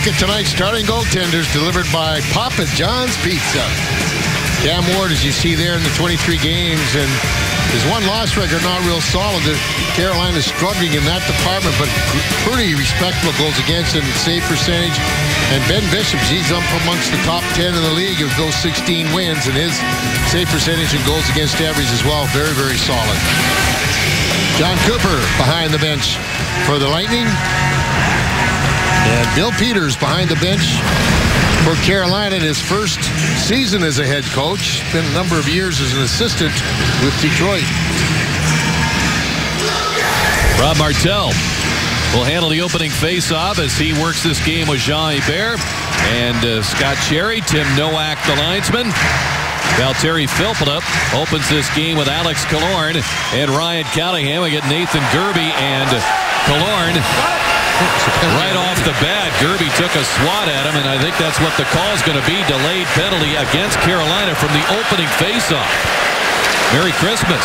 look at tonight's starting goaltenders delivered by Papa John's Pizza. Cam Ward, as you see there in the 23 games, and his one-loss record not real solid. Carolina's struggling in that department, but pretty respectable goals against and save percentage. And Ben Bishop, he's up amongst the top 10 in the league of those 16 wins, and his save percentage and goals against average as well, very, very solid. John Cooper behind the bench for the Lightning. And Bill Peters behind the bench for Carolina in his first season as a head coach. Spent a number of years as an assistant with Detroit. Rob Martel will handle the opening face-off as he works this game with Jean-Hébert and Scott Cherry, Tim Nowak, the linesman. Valtteri Filppula opens this game with Alex Killorn and Ryan Callahan. We get Nathan Gerbe and Killorn. Right off the bat, Gerbe took a swat at him, and I think that's what the call is going to be. Delayed penalty against Carolina from the opening faceoff. Merry Christmas.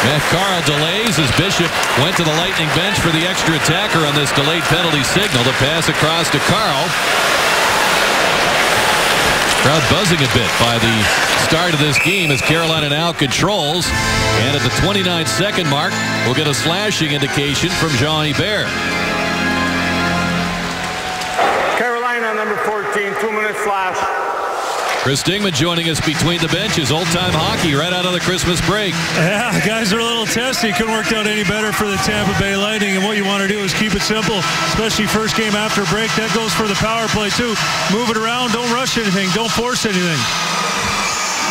Matt Carl delays as Bishop went to the Lightning bench for the extra attacker on this delayed penalty signal. The pass across to Carl. Crowd buzzing a bit by the start of this game as Carolina now controls. And at the 29-second mark, we'll get a slashing indication from Jean-Hébert. Carolina, number 14, 2-minute slash. Chris Stingman joining us between the benches. Old-time hockey right out of the Christmas break. Yeah, guys are a little testy. Couldn't work out any better for the Tampa Bay Lightning. And what you want to do is keep it simple, especially first game after break. That goes for the power play, too. Move it around. Don't rush anything. Don't force anything.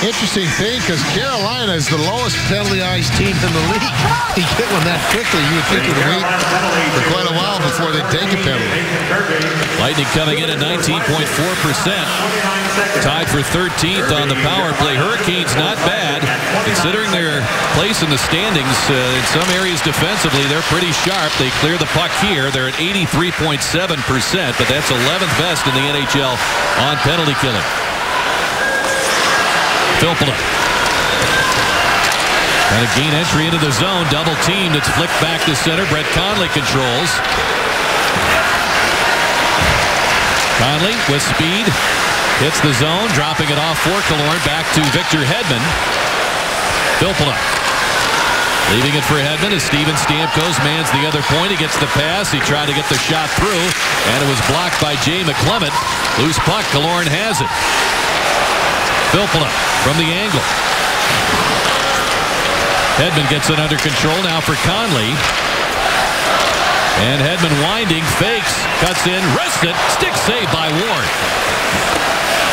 Interesting thing, because Carolina is the lowest penalty-ized team in the league. He hit one that quickly. You would think it would wait for quite a while before they take a penalty. Lightning coming in at 19.4%. Tied for 13th on the power play. Hurricanes not bad, considering their place in the standings. In some areas defensively, they're pretty sharp. They clear the puck here. They're at 83.7%, but that's 11th best in the NHL on penalty killing. Filppula. Trying to gain entry into the zone. Double teamed. It's flicked back to center. Brett Conley controls. Conley with speed. Hits the zone. Dropping it off for Killorn. Back to Victor Hedman. Filppula. Leaving it for Hedman as Steven Stamkos mans the other point. He gets the pass. He tried to get the shot through. And it was blocked by Jay McClement. Loose puck. Killorn has it. Filppula from the angle. Hedman gets it under control now for Conley. And Hedman winding, fakes, cuts in, rests it, stick save by Ward.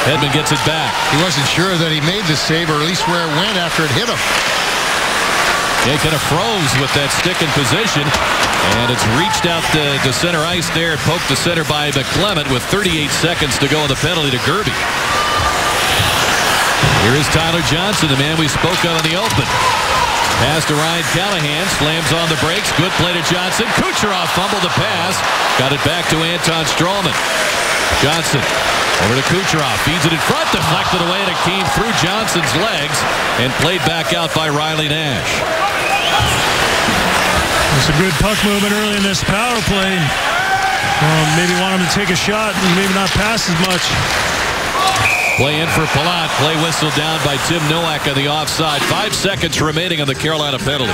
Hedman gets it back. He wasn't sure that he made the save, or at least where it went after it hit him. Yeah, kind of froze with that stick in position. And it's reached out to center ice there, poked to center by McClement with 38 seconds to go on the penalty to Gerbe. Here is Tyler Johnson, the man we spoke of in the open. Pass to Ryan Callahan, slams on the brakes. Good play to Johnson. Kucherov fumbled the pass. Got it back to Anton Stralman. Johnson over to Kucherov. Feeds it in front, deflected away, and it came through Johnson's legs and played back out by Riley Nash. It's a good puck movement early in this power play. Maybe want him to take a shot and maybe not pass as much. Play in for Palat. Play whistle down by Tim Nowak on the offside. 5 seconds remaining on the Carolina penalty.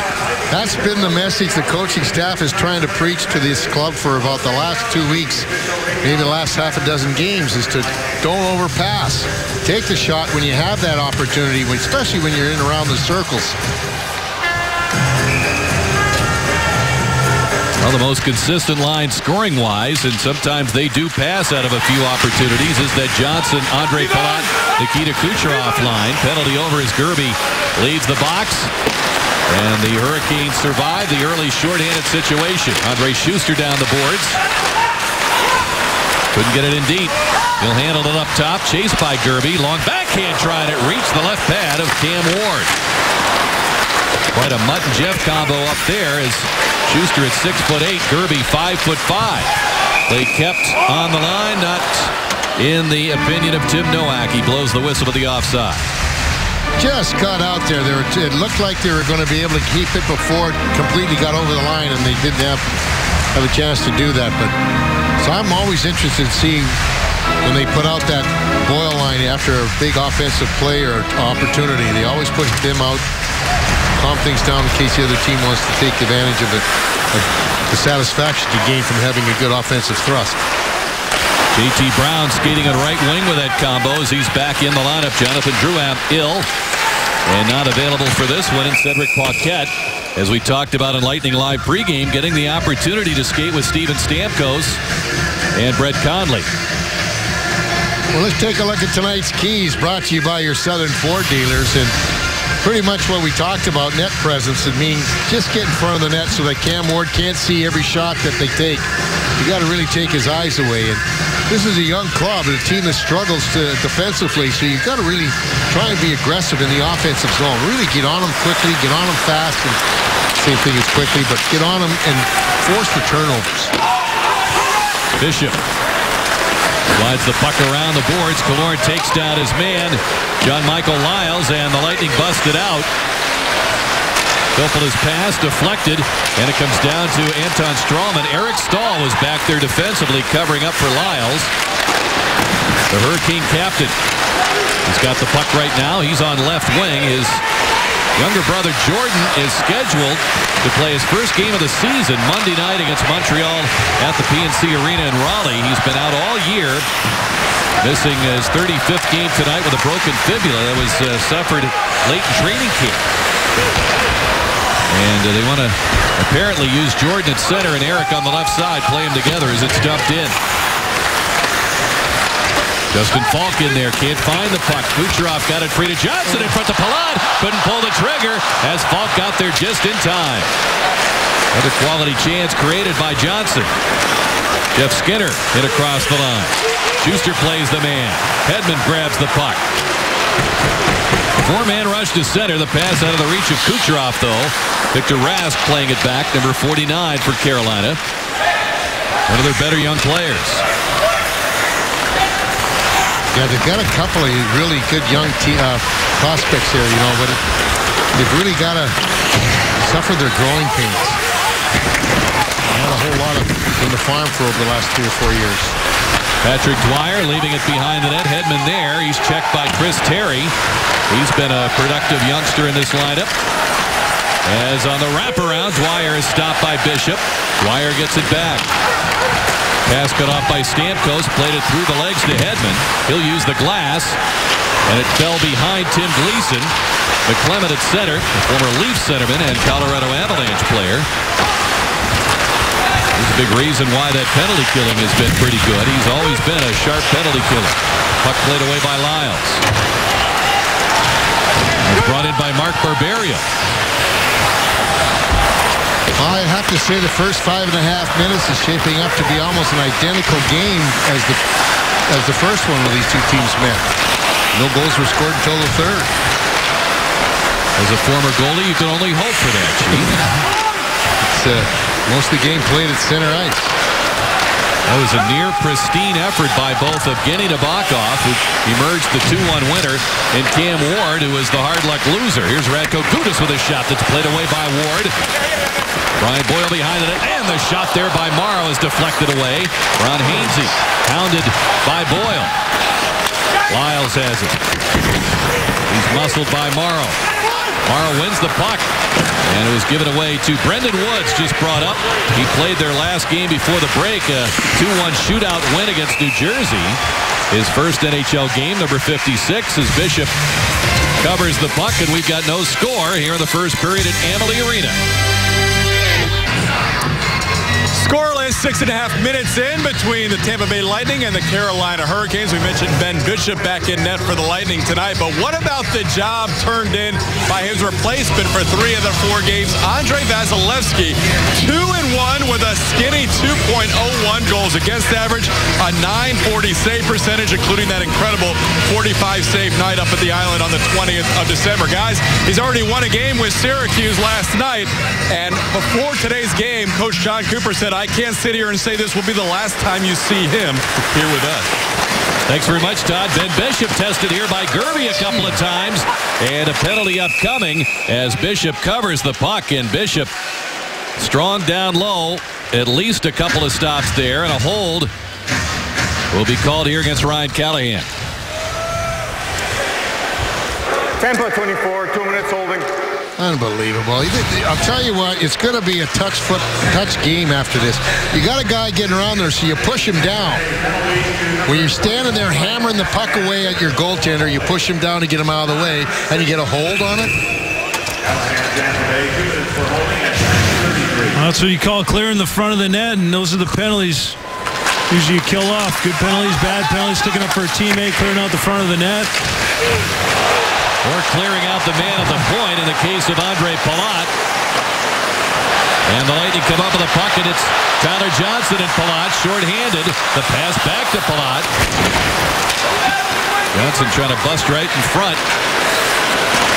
That's been the message the coaching staff is trying to preach to this club for about the last 2 weeks, maybe the last half a dozen games, is to don't overpass. Take the shot when you have that opportunity, especially when you're in around the circles. Well, the most consistent line scoring-wise, and sometimes they do pass out of a few opportunities, is that Johnson, Andre Palat, Nikita Kucherov line. Penalty over as Gerbe leaves the box. And the Hurricanes survive the early shorthanded situation. Andre Schuster down the boards. Couldn't get it in deep. He'll handle it up top. Chased by Gerbe. Long backhand trying to reach the left pad of Cam Ward. Quite a Mutt and Jeff combo up there as Schuster at 6'8", Gerbe 5'5". They kept on the line, not in the opinion of Tim Nowak. He blows the whistle to the offside. Just got out there. It looked like they were going to be able to keep it before it completely got over the line, and they didn't have a chance to do that. But So I'm always interested in seeing when they put out that Boyle line after a big offensive play or opportunity. They always put them out, calm things down in case the other team wants to take advantage of the satisfaction you gain from having a good offensive thrust. J.T. Brown skating on right wing with that combo as he's back in the lineup. Jonathan Drouin ill and not available for this one. And Cedric Paquette, as we talked about in Lightning Live pregame, getting the opportunity to skate with Steven Stamkos and Brett Conley. Well, let's take a look at tonight's keys, brought to you by your Southern Ford dealers. And pretty much what we talked about, net presence. It means just get in front of the net so that Cam Ward can't see every shot that they take. You got to really take his eyes away. And this is a young club and a team that struggles defensively, so you've got to really try and be aggressive in the offensive zone. Really get on them quickly, get on them fast, and same thing as quickly, but get on them and force the turnovers. Bishop slides the puck around the boards. Killorn takes down his man, John Michael Lyles, and the Lightning busted out. Filppula's pass deflected, and it comes down to Anton Strawman. Eric Stahl was back there defensively covering up for Lyles. The Hurricane captain. He's got the puck right now. He's on left wing. His younger brother Jordan is scheduled to play his first game of the season Monday night against Montreal at the PNC Arena in Raleigh. He's been out all year, missing his 35th game tonight with a broken fibula that was suffered late in training camp. And they want to apparently use Jordan at center and Eric on the left side, play them together as it's dumped in. Justin Falk in there, can't find the puck. Kucherov got it free to Johnson in front of Palat. Couldn't pull the trigger as Falk got there just in time. Another quality chance created by Johnson. Jeff Skinner hit across the line. Schuster plays the man. Hedman grabs the puck. Four-man rush to center. The pass out of the reach of Kucherov, though. Victor Rask playing it back, number 49 for Carolina. One of their better young players. Yeah, they've got a couple of really good young prospects here, you know, but they've really got to suffer their growing pains. Not a whole lot of in the farm for over the last 3 or 4 years. Patrick Dwyer leaving it behind the net. Hedman there. He's checked by Chris Terry. He's been a productive youngster in this lineup. As on the wraparound, Dwyer is stopped by Bishop. Dwyer gets it back. Pass cut off by Stamkos. Played it through the legs to Hedman. He'll use the glass. And it fell behind Tim Gleason. McClement at center, the former Leafs centerman and Colorado Avalanche player. There's a big reason why that penalty killing has been pretty good. He's always been a sharp penalty killer. Puck played away by Lyles. It's brought in by Mark Barberio. I have to say the first 5.5 minutes is shaping up to be almost an identical game as the first one where these two teams met. No goals were scored until the third. As a former goalie, you can only hope for that, Chief. It's most of the game played at center ice. That was a near pristine effort by both Evgeny Nabokov, who emerged the 2-1 winner, and Cam Ward, who was the hard luck loser. Here's Radko Gudas with a shot that's played away by Ward. Brian Boyle behind it, and the shot there by Morrow is deflected away. Ron Hainsey hounded by Boyle. Lyles has it. He's muscled by Morrow. Morrow wins the puck, and it was given away to Brendan Woods, just brought up. He played their last game before the break, a 2-1 shootout win against New Jersey. His first NHL game, number 56, as Bishop covers the puck, and we've got no score here in the first period at Amalie Arena. Scoreless, 6.5 minutes in between the Tampa Bay Lightning and the Carolina Hurricanes. We mentioned Ben Bishop back in net for the Lightning tonight, but what about the job turned in by his replacement for 3 of the 4 games, Andrei Vasilevskiy, 2-1 with a skinny 2.01 goals against average, a .940 save percentage, including that incredible 45 save night up at the Island on the 20th of December. Guys, he's already won a game with Syracuse last night, and before today's game, Coach John Cooper said, I can't sit here and say this will be the last time you see him here with us. Thanks very much, Todd. Ben Bishop tested here by Gerby a couple of times, and a penalty upcoming as Bishop covers the puck, and Bishop strong down low. at least a couple of stops there, and a hold will be called here against Ryan Callahan. Tampa 24, 2 minutes holding. Unbelievable. I'll tell you what, it's going to be a touch game after this. You got a guy getting around there, so you push him down. When you're standing there hammering the puck away at your goaltender, you push him down to get him out of the way, and you get a hold on it. That's what you call clearing the front of the net, and those are the penalties. Usually you kill off. Good penalties, bad penalties, sticking up for a teammate, clearing out the front of the net. Or clearing out the man at the point in the case of Andre Palat. And the Lightning come up with a puck, and it's Tyler Johnson and Palat shorthanded. The pass back to Palat. Johnson trying to bust right in front.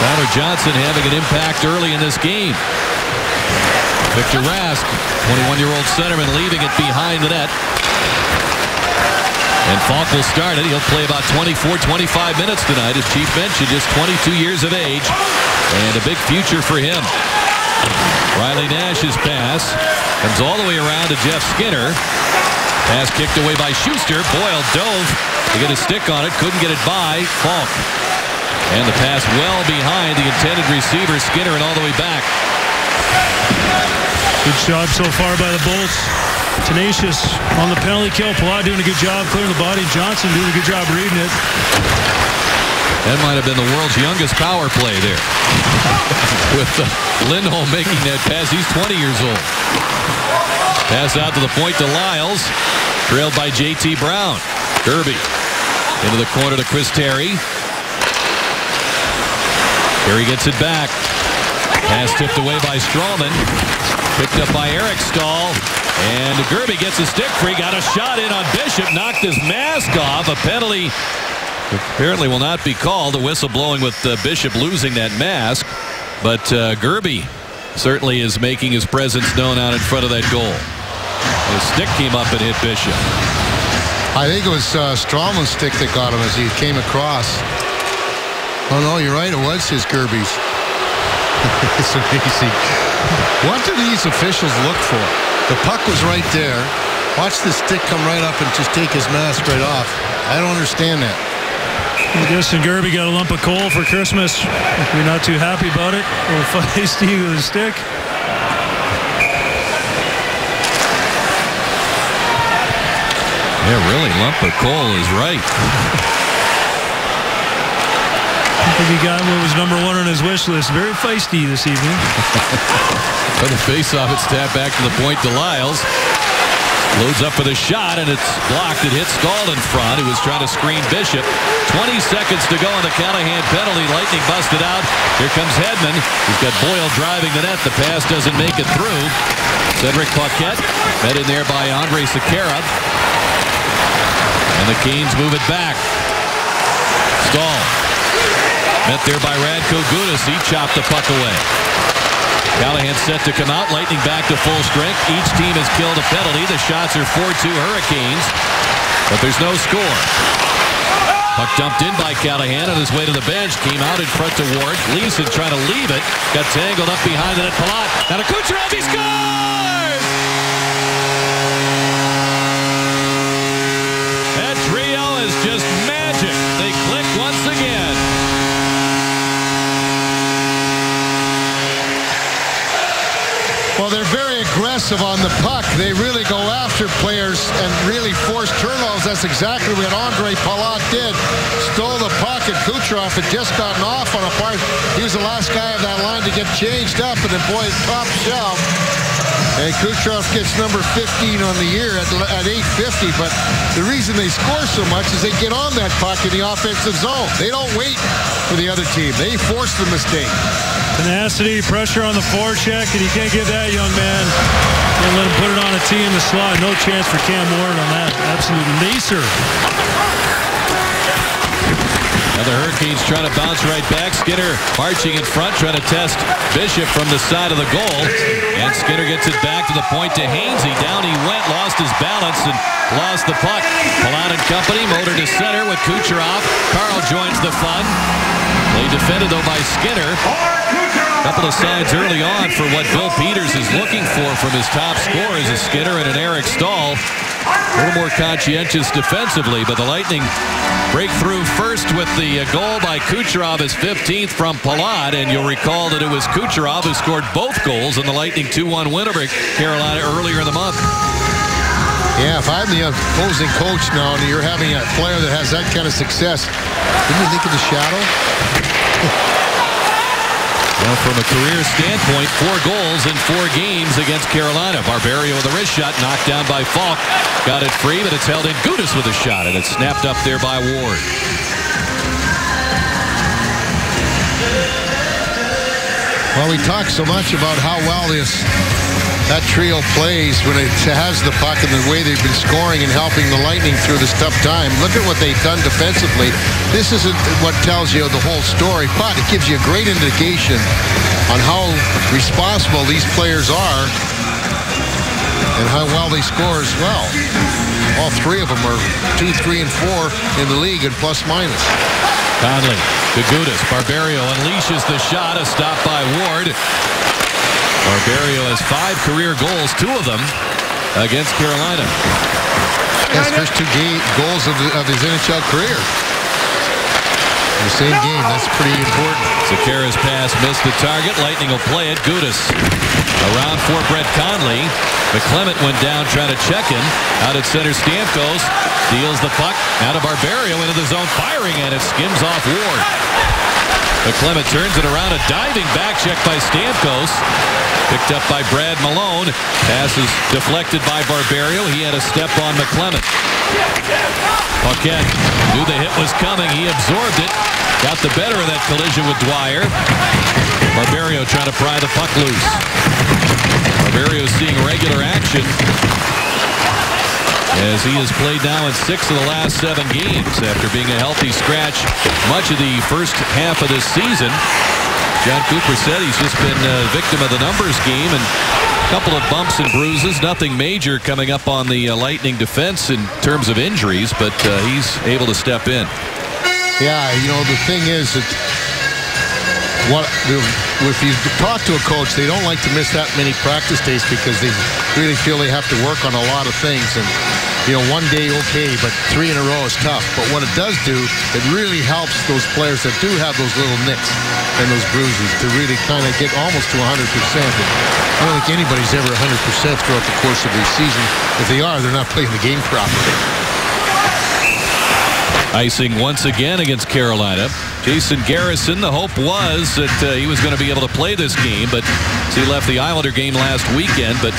Tyler Johnson having an impact early in this game. Victor Rask, 21-year-old centerman, leaving it behind the net. And Falk will start it. He'll play about 24-25 minutes tonight. As Chief mentioned, just 22 years of age. And a big future for him. Riley Nash's pass comes all the way around to Jeff Skinner. Pass kicked away by Schuster. Boyle dove to get a stick on it. Couldn't get it by Falk. And the pass well behind the intended receiver, Skinner, and all the way back. Good job so far by the Bolts. Tenacious on the penalty kill. Palat doing a good job clearing the body. Johnson doing a good job reading it. That might have been the world's youngest power play there. With Lindholm making that pass. He's 20 years old. Pass out to the point to Lyles. Trailed by J.T. Brown. Kirby into the corner to Chris Terry. Terry gets it back. Pass tipped away by Strawman. Picked up by Eric Stahl. And Gerby gets a stick free. Got a shot in on Bishop. Knocked his mask off. A penalty apparently will not be called. The whistle blowing with Bishop losing that mask. But Gerby certainly is making his presence known out in front of that goal. His stick came up and hit Bishop. I think it was Strawman's stick that got him as he came across. Oh, no, you're right. It was his Gerby's. It's amazing. What do these officials look for? The puck was right there. Watch the stick come right up and just take his mask right off. I don't understand that. I guess Gerby got a lump of coal for Christmas. We're not too happy about it. A little feisty with a stick. Yeah, really, lump of coal is right. I think he got what was #1 on his wish list. Very feisty this evening. For the face-off, it's tapped back to the point to Lyles. Loads up for the shot, and it's blocked. It hits Stahl in front, who was trying to screen Bishop. 20 seconds to go on the Callahan penalty. Lightning busted out. Here comes Hedman. He's got Boyle driving the net. The pass doesn't make it through. Cedric Paquette met in there by Andre Sekera. And the Canes move it back. Stahl. Met there by Radko Gudas. He chopped the puck away. Callahan set to come out. Lightning back to full strength. Each team has killed a penalty. The shots are 4-2 Hurricanes. But there's no score. Puck dumped in by Callahan on his way to the bench. Came out in front to Ward. Leeson trying to leave it. Got tangled up behind the net. Palat. Now to Kucherov. He scores! That trio is just magic. They click once again. Well, they're very aggressive on the puck. They really go after players and really force turnovers. That's exactly what Andre Palat did. Stole the puck, and Kucherov had just gotten off on a part. He was the last guy of that line to get changed up, and then boy, top shelf. And Kucherov gets number 15 on the year at 850. But the reason they score so much is they get on that puck in the offensive zone. They don't wait for the other team. They force the mistake. Tenacity, pressure on the forecheck, and you can't give that young man. Can't let him put it on a tee in the slot. No chance for Cam Ward on that. Absolute laser. Now the Hurricanes trying to bounce right back. Skinner marching in front, trying to test Bishop from the side of the goal. And Skinner gets it back to the point to Hainsey. Down he went, lost his balance, and lost the puck. Palat and company, motor to center with Kucherov. Carl joins the fun. They defended, though, by Skinner. couple of signs early on for what Bill Peters is looking for from his top scorers, a Skinner and an Eric Stahl. A little more conscientious defensively, but the Lightning break through first with the goal by Kucherov, his 15th from Palat, and you'll recall that it was Kucherov who scored both goals in the Lightning 2-1 win over Carolina earlier in the month. Yeah, if I'm the opposing coach now and you're having a player that has that kind of success, didn't you think of the shadow? Well, from a career standpoint, 4 goals in 4 games against Carolina. Barberio with a wrist shot knocked down by Falk. Got it free, but it's held in. Gudas with a shot, and it's snapped up there by Ward. Well, we talk so much about how well that trio plays when it has the puck and the way they've been scoring and helping the Lightning through this tough time. Look at what they've done defensively. This isn't what tells you the whole story, but it gives you a great indication on how responsible these players are and how well they score as well. All 3 of them are 2, 3, and 4 in the league and plus minus. Conley to Gudas. Barberio unleashes the shot. A stop by Ward. Barberio has 5 career goals, 2 of them against Carolina. His first 2 goals of his NHL career. In the same game, that's pretty important. Sekera's pass missed the target. Lightning will play it. Gudas around for Brett Conley. McClement went down trying to check him. Out at center, Stamkos deals the puck out of Barberio into the zone, firing, and it skims off Ward. McClement turns it around. A diving back check by Stamkos. Picked up by Brad Malone. Pass is deflected by Barberio. He had a step on McClement. Paquette knew the hit was coming. He absorbed it. Got the better of that collision with Dwyer. Barberio trying to pry the puck loose. Barberio seeing regular action as he has played now in 6 of the last 7 games after being a healthy scratch much of the first half of this season. John Cooper said he's just been a victim of the numbers game and a couple of bumps and bruises. Nothing major coming up on the Lightning defense in terms of injuries, but he's able to step in. Yeah, you know, the thing is that if you talk to a coach, they don't like to miss that many practice days because they really feel they have to work on a lot of things. And, you know, 1 day, okay, but 3 in a row is tough. But what it does do, it really helps those players that do have those little nicks and those bruises to really kind of get almost to 100%. And I don't think anybody's ever 100% throughout the course of the season. If they are, they're not playing the game properly. Icing once again against Carolina. Jason Garrison, the hope was that he was going to be able to play this game, but he left the Islander game last weekend, but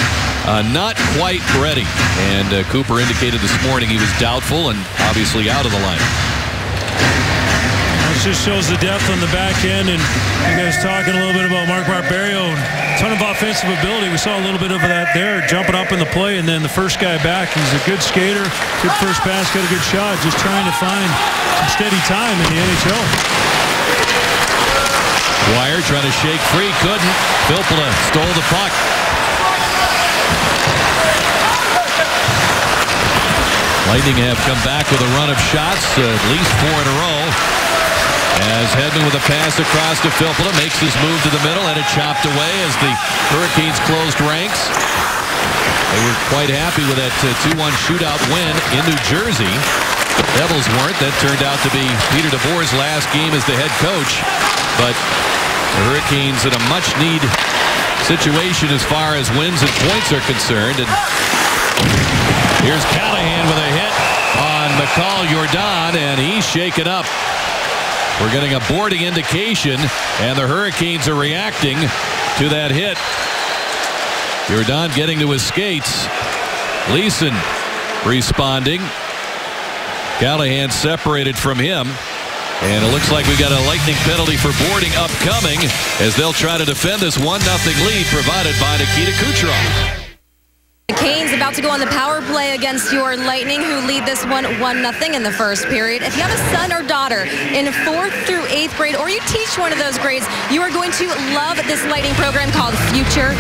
not quite ready. And Cooper indicated this morning he was doubtful and obviously out of the lineup. It just shows the depth on the back end, and you guys talking a little bit about Mark Barberio. A ton of offensive ability. We saw a little bit of that there, jumping up in the play, and then the first guy back. He's a good skater, good first pass, got a good shot. Just trying to find some steady time in the NHL. Dwyer trying to shake free, couldn't. Filppula stole the puck. Lightning have come back with a run of shots, at least 4 in a row. As Hedman with a pass across to Filppula, makes his move to the middle, and it chopped away as the Hurricanes closed ranks. They were quite happy with that 2-1 shootout win in New Jersey. The Devils weren't. That turned out to be Peter DeBoer's last game as the head coach. But the Hurricanes in a much-need situation as far as wins and points are concerned. And here's Callahan with a hit on Mikhail-Jordan, and he's shaken up. We're getting a boarding indication, and the Hurricanes are reacting to that hit. Jordan getting to his skates. Leeson responding. Callahan separated from him. And it looks like we got a Lightning penalty for boarding upcoming as they'll try to defend this 1-0 lead provided by Nikita Kucherov. The Canes about to go on the power play against your Lightning, who lead this one 1-0 in the first period. If you have a son or daughter in 4th through 8th grade, or you teach one of those grades, you are going to love this Lightning program called Future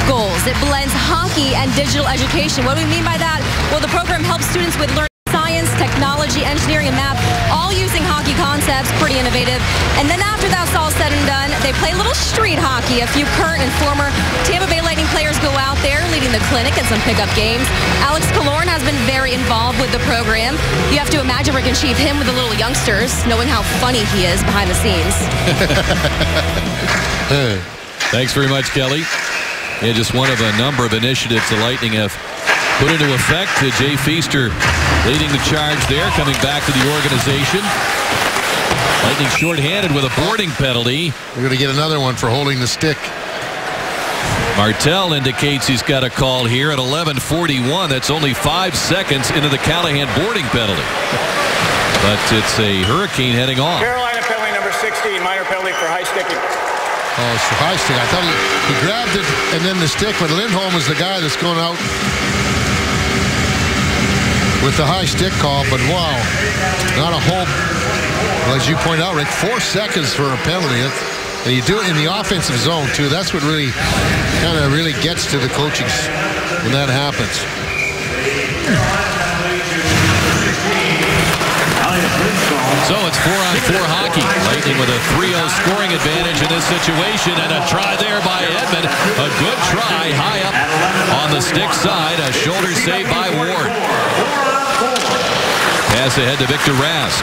Goals. It blends hockey and digital education. What do we mean by that? Well, the program helps students with learning science, technology, engineering, and math, all using hockey concepts. Pretty innovative. And then after that's all said and done, they play a little street hockey. hockey. A few current and former Tampa Bay Lightning players go out there leading the clinic and some pickup games. Alex Killorn has been very involved with the program. You have to imagine Rick and Chief him with the little youngsters, knowing how funny he is behind the scenes. Thanks very much, Kelly. Yeah, just one of a number of initiatives the Lightning have put into effect. Jay Feaster leading the charge there, coming back to the organization. Lightning shorthanded with a boarding penalty. We're going to get another one for holding the stick. Martel indicates he's got a call here at 11:41. That's only 5 seconds into the Callahan boarding penalty. But it's a Hurricane heading off. Carolina penalty number 16, minor penalty for high sticking. Oh, it's the high stick. I thought he grabbed it and then the stick, but Lindholm is the guy that's going out with the high stick call. But wow, not a whole, well, as you point out, Rick, 4 seconds for a penalty. And you do it in the offensive zone, too. That's what really kind of really gets to the coaches when that happens. So it's 4-on-4 hockey. Lightning with a 3-0 scoring advantage in this situation, and a try there by Edmund. A good try high up on the stick side. A shoulder save by Ward. Pass ahead to Victor Rask.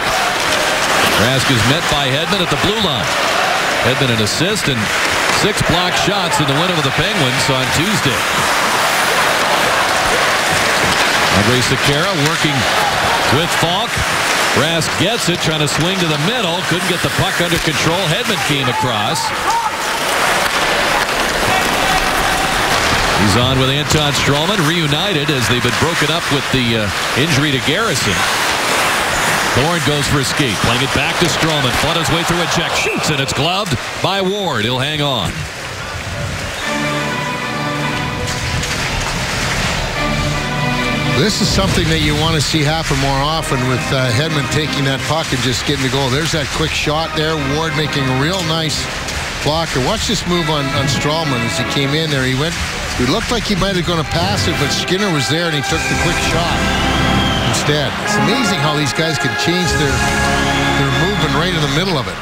Rask is met by Hedman at the blue line. Hedman an assist and 6 blocked shots in the win over the Penguins on Tuesday. Andre Sekera working with Falk. Rask gets it, trying to swing to the middle. Couldn't get the puck under control. Hedman came across. He's on with Anton Stralman, reunited as they've been broken up with the injury to Garrison. Thorne goes for a skate, playing it back to Stralman. Fought his way through a check, shoots, and it's gloved by Ward. He'll hang on. This is something that you want to see happen more often with Hedman taking that puck and just getting the goal. There's that quick shot there. Ward making a real nice blocker. Watch this move on Stralman as he came in there. He looked like he might have gone to pass it, but Skinner was there and he took the quick shot instead. It's amazing how these guys can change their movement right in the middle of it.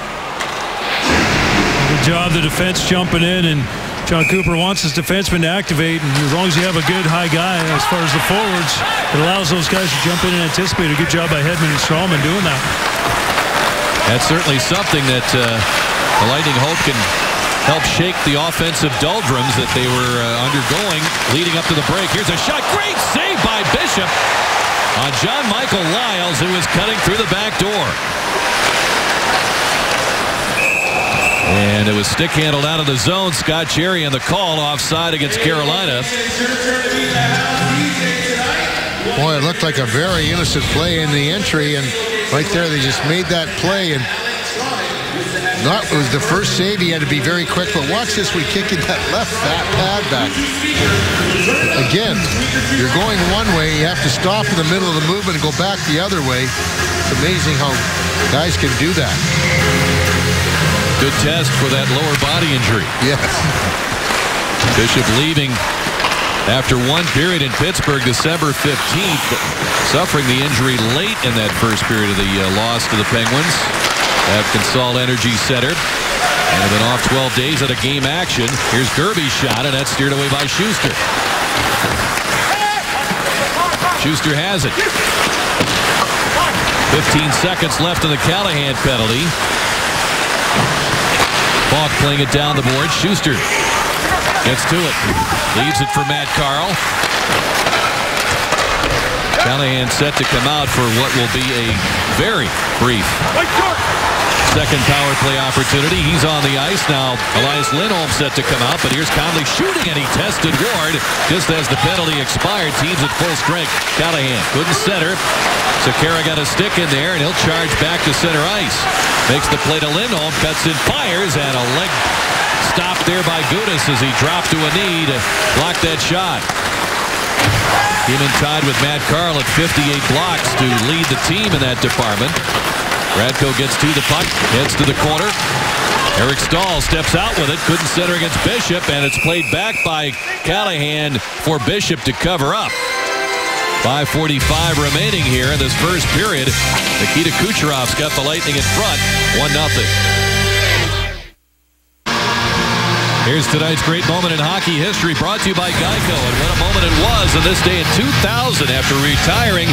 Good job, the defense jumping in, and John Cooper wants his defenseman to activate, and as long as you have a good high guy as far as the forwards, it allows those guys to jump in and anticipate. A good job by Hedman and Stralman doing that. That's certainly something that the Lightning hope can help shake the offensive doldrums that they were undergoing leading up to the break. Here's a shot. Great save by Bishop on John Michael Lyles, who was cutting through the back door. And it was stick handled out of the zone. Scott Cherry on the call, offside against Carolina. Boy, it looked like a very innocent play in the entry, and right there they just made that play. And that was the first save. He had to be very quick, but watch this one, kicking that left pad back. Again, you're going one way, you have to stop in the middle of the movement and go back the other way. It's amazing how guys can do that. Good test for that lower body injury. Yes. Bishop leaving after one period in Pittsburgh, December 15th, suffering the injury late in that first period of the loss to the Penguins at Consol Energy Center. And have been off 12 days at a game action. Here's Gerby's shot, and that's steered away by Schuster. Schuster has it. 15 seconds left in the Callahan penalty. Falk playing it down the board. Schuster gets to it. Leaves it for Matt Carl. Callahan set to come out for what will be a very brief second power play opportunity. He's on the ice now. Elias Lindholm set to come out, but here's Conley shooting, and he tested Ward just as the penalty expired. Teams at full strength. Callahan couldn't center. Sekera got a stick in there, and he'll charge back to center ice. Makes the play to Lindholm, cuts in, fires, and a leg stop there by Gudas as he dropped to a knee to block that shot. Even tied with Matt Carl at 58 blocks to lead the team in that department. Radko gets to the puck, heads to the corner. Eric Stahl steps out with it, couldn't center against Bishop, and it's played back by Callahan for Bishop to cover up. 5:45 remaining here in this first period. Nikita Kucherov's got the Lightning in front, 1-0. Here's tonight's great moment in hockey history, brought to you by Geico. And what a moment it was on this day in 2000 after retiring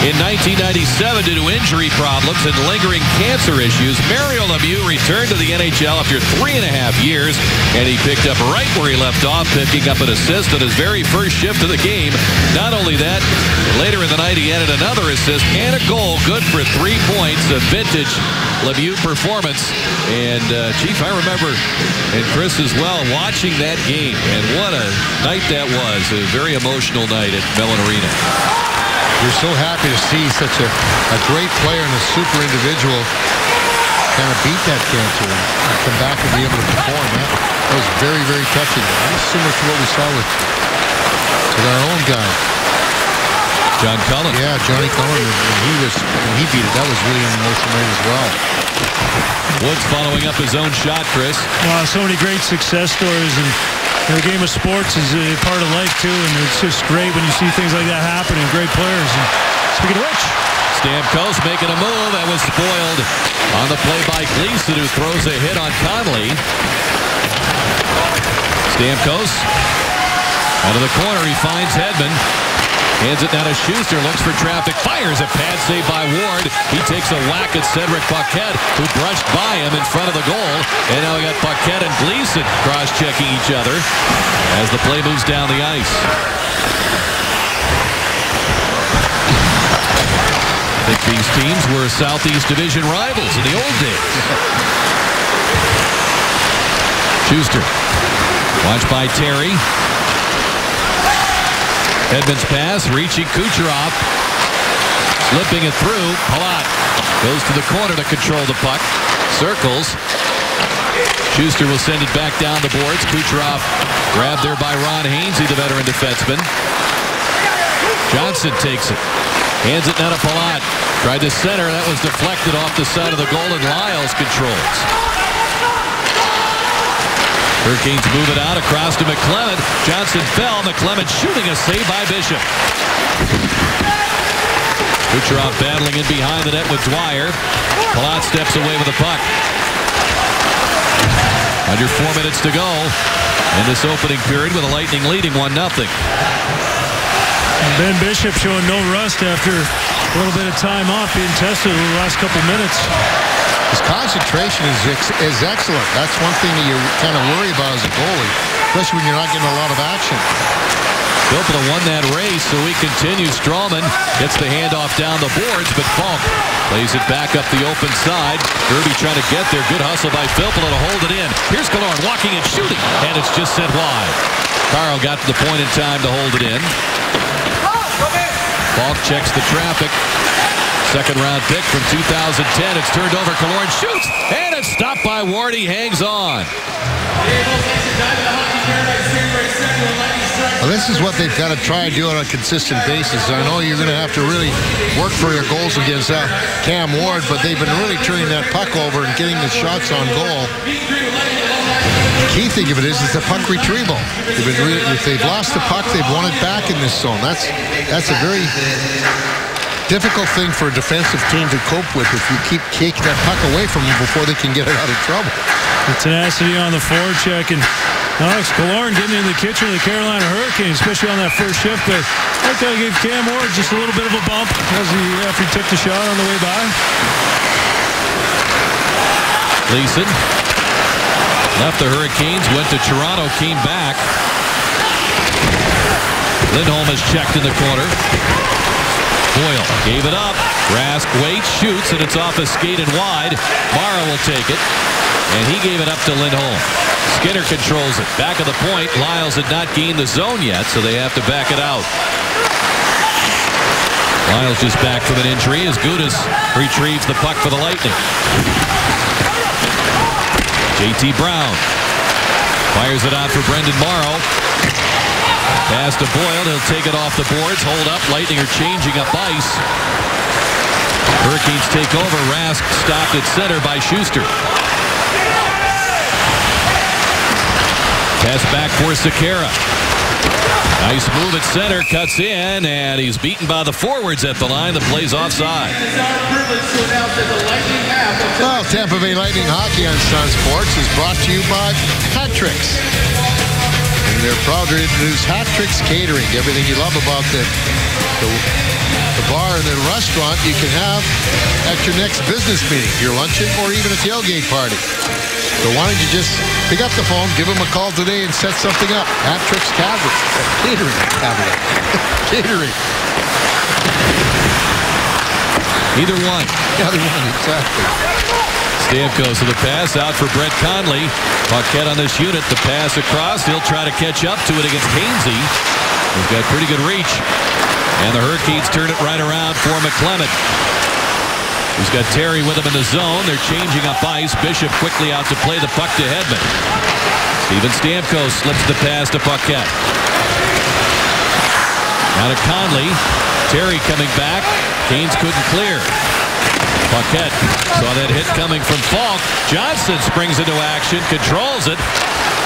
in 1997 due to injury problems and lingering cancer issues. Mario Lemieux returned to the NHL after 3.5 years, and he picked up right where he left off, picking up an assist on his very first shift of the game. Not only that, later in the night he added another assist and a goal, good for 3 points, a vintage Lemieux performance. And Chief, I remember, and Chris as well, watching that game, and what a night that was. A very emotional night at Mellon Arena. You're so happy to see such a great player and a super individual kind of beat that cancer and come back and be able to perform. That was very, very touching. Almost similar to what we saw with our own guy. John Cullen. Yeah, Johnny Cullen, when he beat it, that was really an emotional night as well. Woods following up his own shot, Chris. Wow, so many great success stories, and the game of sports is a part of life too, and it's just great when you see things like that happen and great players. And speaking of which, Stamkos making a move that was spoiled on the play by Gleason, who throws a hit on Connolly. Stamkos out of the corner, he finds Hedman. Hands it down to Schuster, looks for traffic, fires a pad save by Ward. He takes a whack at Cedric Paquette, who brushed by him in front of the goal. And now we got Paquette and Gleason cross-checking each other as the play moves down the ice. I think these teams were Southeast Division rivals in the old days. Schuster, watched by Terry. Edmonds pass, reaching Kucherov. Slipping it through. Palat goes to the corner to control the puck. Circles. Schuster will send it back down the boards. Kucherov grabbed there by Ron Hainsey, the veteran defenseman. Johnson takes it. Hands it now to Palat. Tried to center. That was deflected off the side of the goal, and Lyles controls. Hurricanes move it out across to McClement. Johnson fell. McClement shooting a save by Bishop. Kucherov battling in behind the net with Dwyer. Palat steps away with the puck. Under 4 minutes to go in this opening period with the Lightning leading 1-0. Ben Bishop showing no rust after a little bit of time off, being tested over the last couple minutes. His concentration is excellent. That's one thing that you kind of worry about as a goalie, especially when you're not getting a lot of action. Filppula won that race, so he continues. Strawman gets the handoff down the boards, but Falk plays it back up the open side. Kirby trying to get there. Good hustle by Filppula to hold it in. Here's Killorn walking and shooting, and it's just sent wide. Carl got to the point in time to hold it in. Falk checks the traffic. Second round pick from 2010. It's turned over. Killorn shoots, and it's stopped by Ward. He hangs on. Well, this is what they've got to try and do on a consistent basis. I know you're going to have to really work for your goals against Cam Ward, but they've been really turning that puck over and getting the shots on goal. The key thing of it is the puck retrieval. If they've lost the puck, they've won it back in this zone. That's a very difficult thing for a defensive team to cope with if you keep taking that puck away from them before they can get it out of trouble. The tenacity on the forecheck, and Alex Killorn getting in the kitchen of the Carolina Hurricanes, especially on that first shift. But I think I gave Cam Ward just a little bit of a bump after he took the shot on the way by. Gleason left the Hurricanes, went to Toronto, came back. Lindholm is checked in the corner. Boyle gave it up. Rask waits, shoots, and it's off a skate and wide. Mara will take it, and he gave it up to Lindholm. Skinner controls it. Back of the point. Lyles had not gained the zone yet, so they have to back it out. Lyles just back from an injury as Gudas retrieves the puck for the Lightning. J.T. Brown fires it out for Brendan Morrow. Pass to Boyle. He'll take it off the boards. Hold up. Lightning are changing up ice. Hurricanes take over. Rask stopped at center by Schuster. Pass back for Sekera. Nice move at center, cuts in, and he's beaten by the forwards at the line. The play's offside. Well, Tampa Bay Lightning Hockey on Sun Sports is brought to you by Hat Tricks. And they're proud to introduce Hat Tricks Catering. Everything you love about the bar and the restaurant you can have at your next business meeting, your luncheon, or even a tailgate party. So why don't you just pick up the phone, give them a call today, and set something up. Hat Tricks Catering. Catering. Either one. Either one, exactly. Stamkos to the pass out for Brett Conley. Paquette on this unit. The pass across. He'll try to catch up to it against Hainsey. He's got pretty good reach. And the Hurricanes turn it right around for McClement. He's got Terry with him in the zone. They're changing up ice. Bishop quickly out to play the puck to Hedman. Steven Stamkos slips the pass to Paquette. Now to Conley. Terry coming back. Canes couldn't clear. Paquette saw that hit coming from Falk. Johnson springs into action, controls it.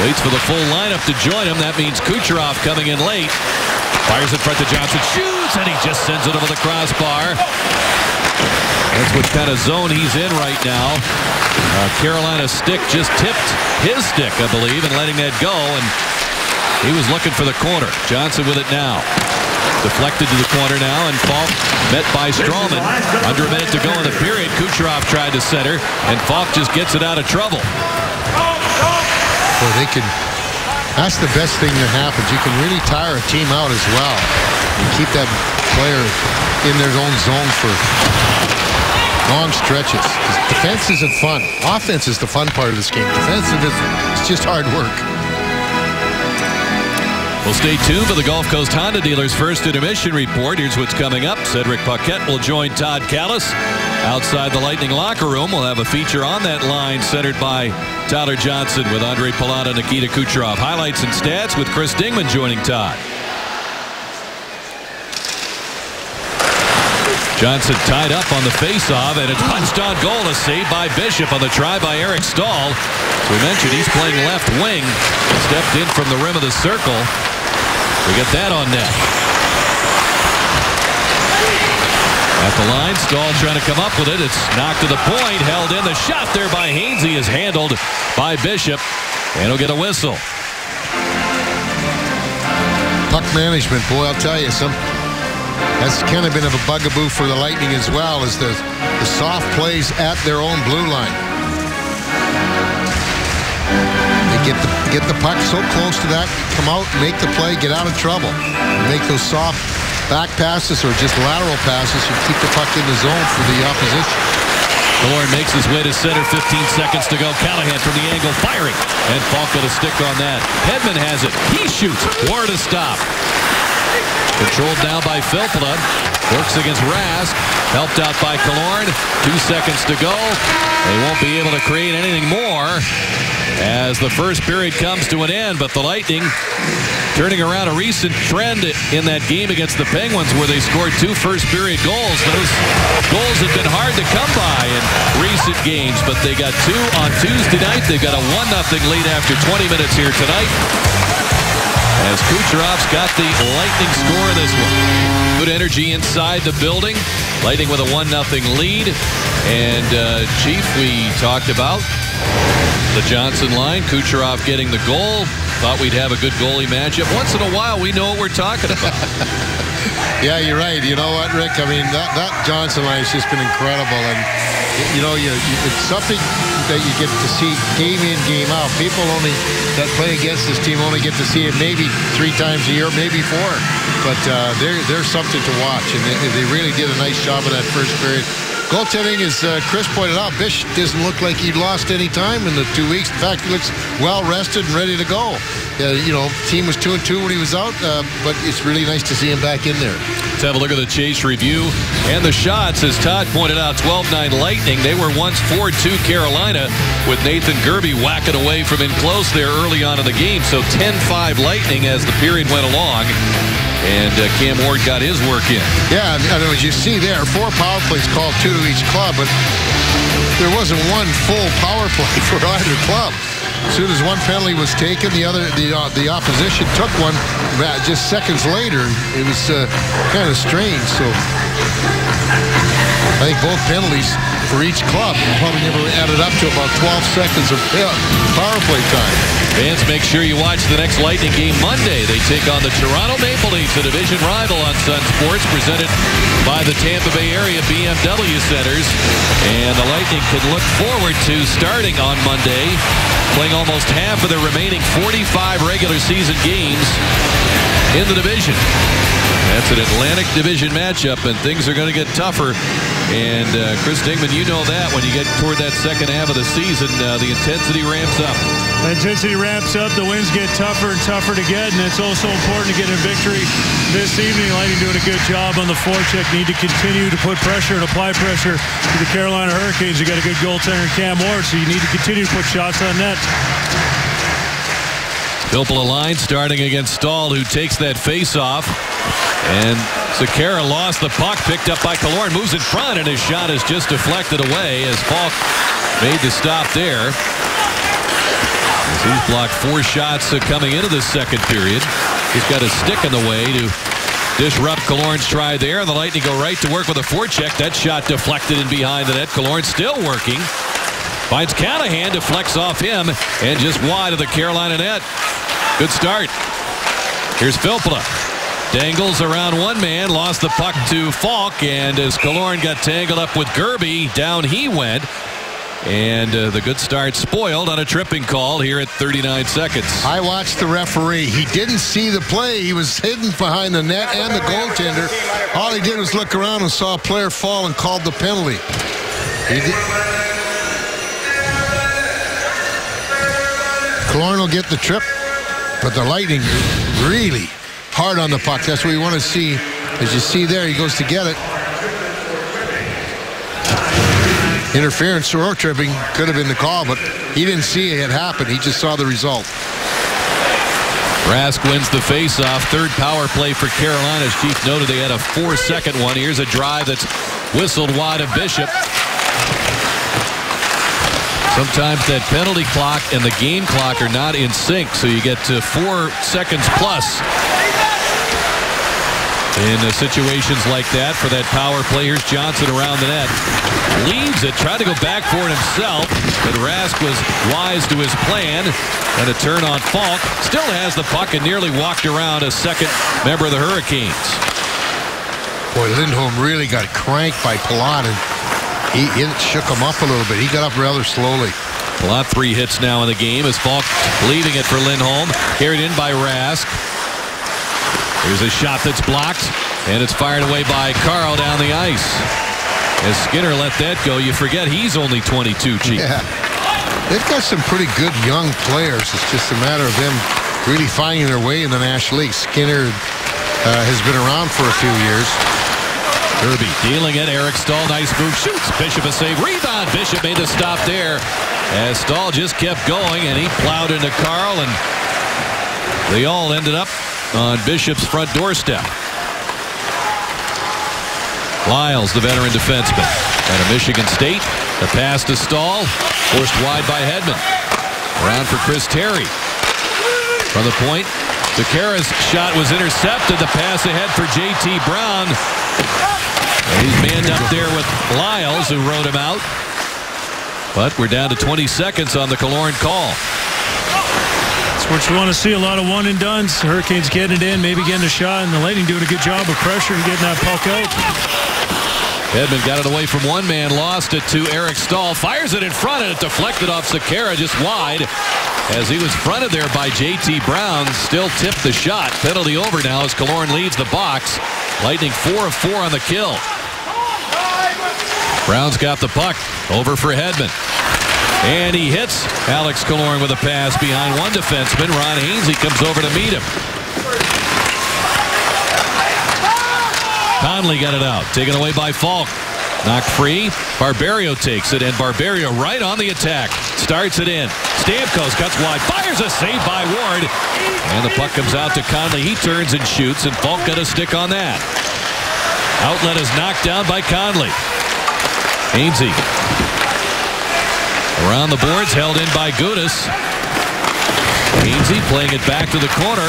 Waits for the full lineup to join him. That means Kucherov coming in late. Fires in front to Johnson. Shoots, and he just sends it over the crossbar. That's what kind of zone he's in right now. Carolina's stick just tipped his stick, I believe, and letting that go. And he was looking for the corner. Johnson with it now. Deflected to the corner now, and Falk met by Strawman. Under a minute to go in the period. Kucherov tried to center, and Falk just gets it out of trouble. Boy, that's the best thing that happens. You can really tire a team out as well. You keep that player in their own zone for long stretches. Defense isn't fun. Offense is the fun part of this game. Defensive it's just hard work. Well, stay tuned for the Gulf Coast Honda dealers' first intermission report. Here's what's coming up. Cedric Paquette will join Todd Callis outside the Lightning locker room. We'll have a feature on that line centered by Tyler Johnson with Andre Palat and Nikita Kucherov. Highlights and stats with Chris Dingman joining Todd. Johnson tied up on the faceoff, and it's punched on goal. A save by Bishop on the try by Eric Stahl. As we mentioned, he's playing left wing. Stepped in from the rim of the circle. We get that on net. At the line, Stahl trying to come up with it. It's knocked to the point, held in. The shot there by Hainsey is handled by Bishop, and he'll get a whistle. Puck management, boy, I'll tell you, that's kind of been a bugaboo for the Lightning as well, as the soft plays at their own blue line. They get the puck so close to that, come out, make the play, get out of trouble. Make those soft back passes or just lateral passes and keep the puck in the zone for the opposition. Killorn makes his way to center, 15 seconds to go. Callahan from the angle, firing. And Falk got a stick on that. Hedman has it. He shoots. Ward to stop. Controlled now by Filppula. Works against Rask. Helped out by Killorn. 2 seconds to go. They won't be able to create anything more as the first period comes to an end. But the Lightning turning around a recent trend in that game against the Penguins where they scored 2 first-period goals. Those goals have been hard to come by in recent games, but they got 2 on Tuesday night. They've got a 1-0 lead after 20 minutes here tonight, as Kucherov's got the Lightning score in this one. Good energy inside the building. Lightning with a 1-0 lead. And, Chief, we talked about the Johnson line. Kucherov getting the goal. Thought we'd have a good goalie matchup. Once in a while, we know what we're talking about. Yeah, you're right. You know what, Rick? I mean, that Johnson line has just been incredible. And, you know, it's something that you get to see game in, game out. People that play against this team only get to see it maybe 3 times a year, maybe 4. But there's something to watch. And they really did a nice job in that first period. Goaltending, as Chris pointed out, Bish doesn't look like he lost any time in the 2 weeks. In fact, he looks well rested and ready to go. You know, team was 2-2 when he was out, but it's really nice to see him back in there. Let's have a look at the chase review and the shots. As Todd pointed out, 12-9 Lightning. They were once 4-2 Carolina with Nathan Gerbe whacking away from in close there early on in the game. So 10-5 Lightning as the period went along. And Cam Ward got his work in. Yeah, I mean, as you see there, 4 power plays called, 2 to each club, but there wasn't one full power play for either club. As soon as one penalty was taken, the opposition took one just seconds later. It was kind of strange. So I think both penalties for each club probably never added up to about 12 seconds of power play time. Fans, make sure you watch the next Lightning game Monday. They take on the Toronto Maple Leafs, a division rival on Sun Sports, presented by the Tampa Bay area BMW Centers. And the Lightning can look forward to starting on Monday, playing almost half of their remaining 45 regular season games in the division. That's an Atlantic Division matchup, and things are going to get tougher. And Chris Dingman, you know that when you get toward that second half of the season, the intensity ramps up. The intensity ramps up. The wins get tougher and tougher to get, and it's also important to get a victory this evening. Lightning doing a good job on the forecheck. Need to continue to put pressure and apply pressure to the Carolina Hurricanes. You got a good goaltender in Cam Ward, so you need to continue to put shots on net. Filppula line starting against Stahl, who takes that face-off. And Sekera lost the puck, picked up by Killorn, moves in front, and his shot is just deflected away as Falk made the stop there. As he's blocked 4 shots coming into the second period. He's got his stick in the way to disrupt Killorn's try there. The Lightning go right to work with a forecheck. That shot deflected in behind the net. Killorn still working. Finds Callahan, deflects off him, and just wide of the Carolina net. Good start. Here's Filppula. Dangles around one man, lost the puck to Falk, and as Killorn got tangled up with Gerby, down he went. And the good start spoiled on a tripping call here at 39 seconds. I watched the referee. He didn't see the play. He was hidden behind the net and the goaltender. All he did was look around and saw a player fall and called the penalty. Killorn will get the trip, but the Lightning really hard on the puck. That's what we want to see. As you see there, he goes to get it. Interference or tripping could have been the call, but he didn't see it happen. He just saw the result. Rask wins the face-off. Third power play for Carolina. As Chief noted, they had a 4-second one. Here's a drive that's whistled wide of Bishop. Sometimes that penalty clock and the game clock are not in sync, so you get to 4 seconds plus in situations like that for that power play. Here's Johnson around the net. Leaves it, tried to go back for it himself, but Rask was wise to his plan. And a turn on Falk. Still has the puck and nearly walked around a second member of the Hurricanes. Boy, Lindholm really got cranked by Palat, and it shook him up a little bit. He got up rather slowly. Palat 3 hits now in the game as Falk leaving it for Lindholm. Carried in by Rask. Here's a shot that's blocked, and it's fired away by Carl down the ice. As Skinner let that go, you forget he's only 22, Chief. Yeah. They've got some pretty good young players. It's just a matter of them really finding their way in the National League. Skinner has been around for a few years. Gerby dealing it. Eric Stahl, nice move, shoots. Bishop a save, rebound. Bishop made the stop there as Stahl just kept going, and he plowed into Carl, and they all ended up on Bishop's front doorstep. Lyles, the veteran defenseman. Out of Michigan State. The pass to Stahl. Forced wide by Hedman. Around for Chris Terry. From the point, Sekera's shot was intercepted. The pass ahead for J.T. Brown. And he's manned up there with Lyles, who rode him out. But we're down to 20 seconds on the Killorn call. That's what you want to see, a lot of one-and-dones. Hurricanes getting it in, maybe getting a shot, and the Lightning doing a good job of pressure and getting that puck out. Hedman got it away from one man, lost it to Eric Stahl, fires it in front, and it deflected off Sekera just wide as he was fronted there by J.T. Brown. Still tipped the shot. Penalty over now as Killorn leads the box. Lightning 4 of 4 on the kill. Brown's got the puck over for Hedman. And he hits Alex Killorn with a pass behind one defenseman. Ron Hainsey comes over to meet him. Conley got it out. Taken away by Falk. Knocked free. Barberio takes it, and Barberio right on the attack. Starts it in. Stamkos cuts wide. Fires a save by Ward. And the puck comes out to Conley. He turns and shoots, and Falk got a stick on that. Outlet is knocked down by Conley. Hainsey. Around the boards, held in by Gudas. Hainsey playing it back to the corner.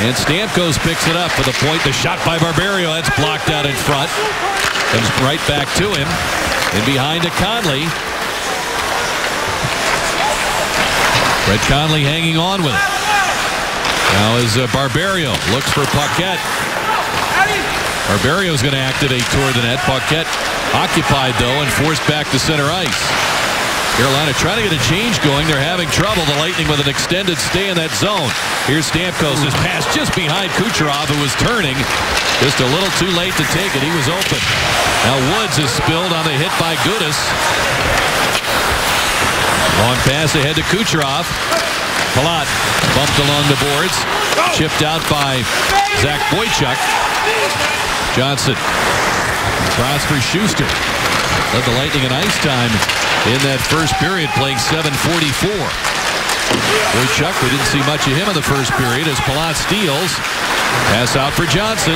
And Stamkos picks it up for the point. The shot by Barberio. That's blocked out in front. Comes right back to him. And behind to Conley. Brett Conley hanging on with it. Now as Barberio looks for Paquette. Barberio's going to activate toward the net. Paquette occupied, though, and forced back to center ice. Carolina trying to get a change going. They're having trouble. The Lightning with an extended stay in that zone. Here's Stamkos. His pass just behind Kucherov, who was turning. Just a little too late to take it. He was open. Now Woods is spilled on the hit by Gudas. Long pass ahead to Kucherov. Palat bumped along the boards. Chipped out by Zach Boychuk. Johnson. Cross for Schuster. Led the Lightning in ice time in that first period, playing 7:44. Boychuk, we didn't see much of him in the first period as Palat steals. Pass out for Johnson.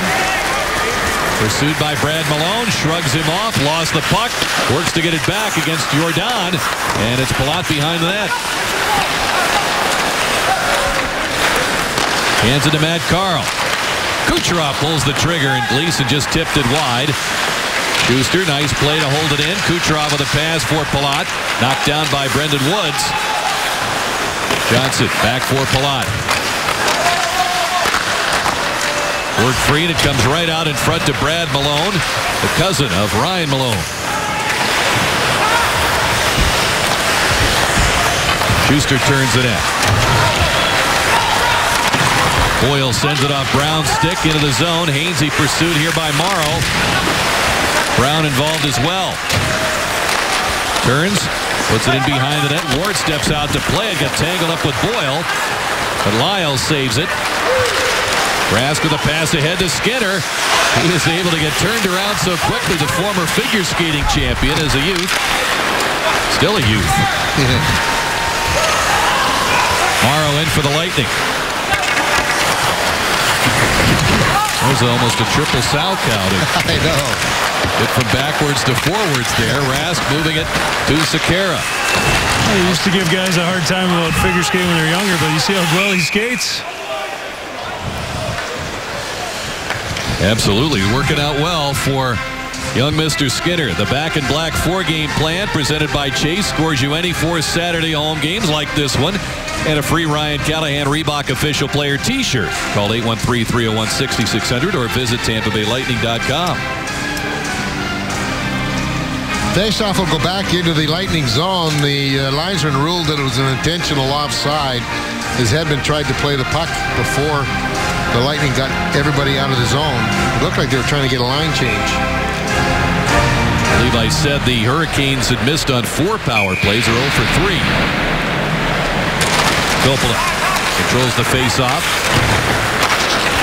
Pursued by Brad Malone. Shrugs him off. Lost the puck. Works to get it back against Jordan. And it's Palat behind the net. Hands it to Matt Carl. Kucherov pulls the trigger, and Gleason just tipped it wide. Schuster, nice play to hold it in. Kucherov with a pass for Palat. Knocked down by Brendan Woods. Johnson back for Palat. Work free, and it comes right out in front to Brad Malone, the cousin of Ryan Malone. Schuster turns it in. Boyle sends it off Brown's stick into the zone. Hainsey pursued here by Morrow. Brown involved as well. Turns, puts it in behind the net. Ward steps out to play it. Got tangled up with Boyle, but Lyle saves it. Rask with a pass ahead to Skinner. He was able to get turned around so quickly. The former figure skating champion as a youth. Still a youth. Morrow in for the Lightning. There's almost a triple Sal count. I know. Hit from backwards to forwards there. Rask moving it to Sekera. He used to give guys a hard time about figure skating when they're younger, but you see how well he skates? Absolutely. Working out well for young Mr. Skinner. The Back in Black 4-game plan presented by Chase scores you any 4 Saturday home games like this one. And a free Ryan Callahan Reebok official player t-shirt. Call 813-301-6600 or visit TampaBayLightning.com. Faceoff will go back into the Lightning zone. The linesman ruled that it was an intentional offside. His Hedman tried to play the puck before the Lightning got everybody out of the zone. It looked like they were trying to get a line change. I believe I said the Hurricanes had missed on 4 power plays. They're 0 for 3. Filppula controls the face-off.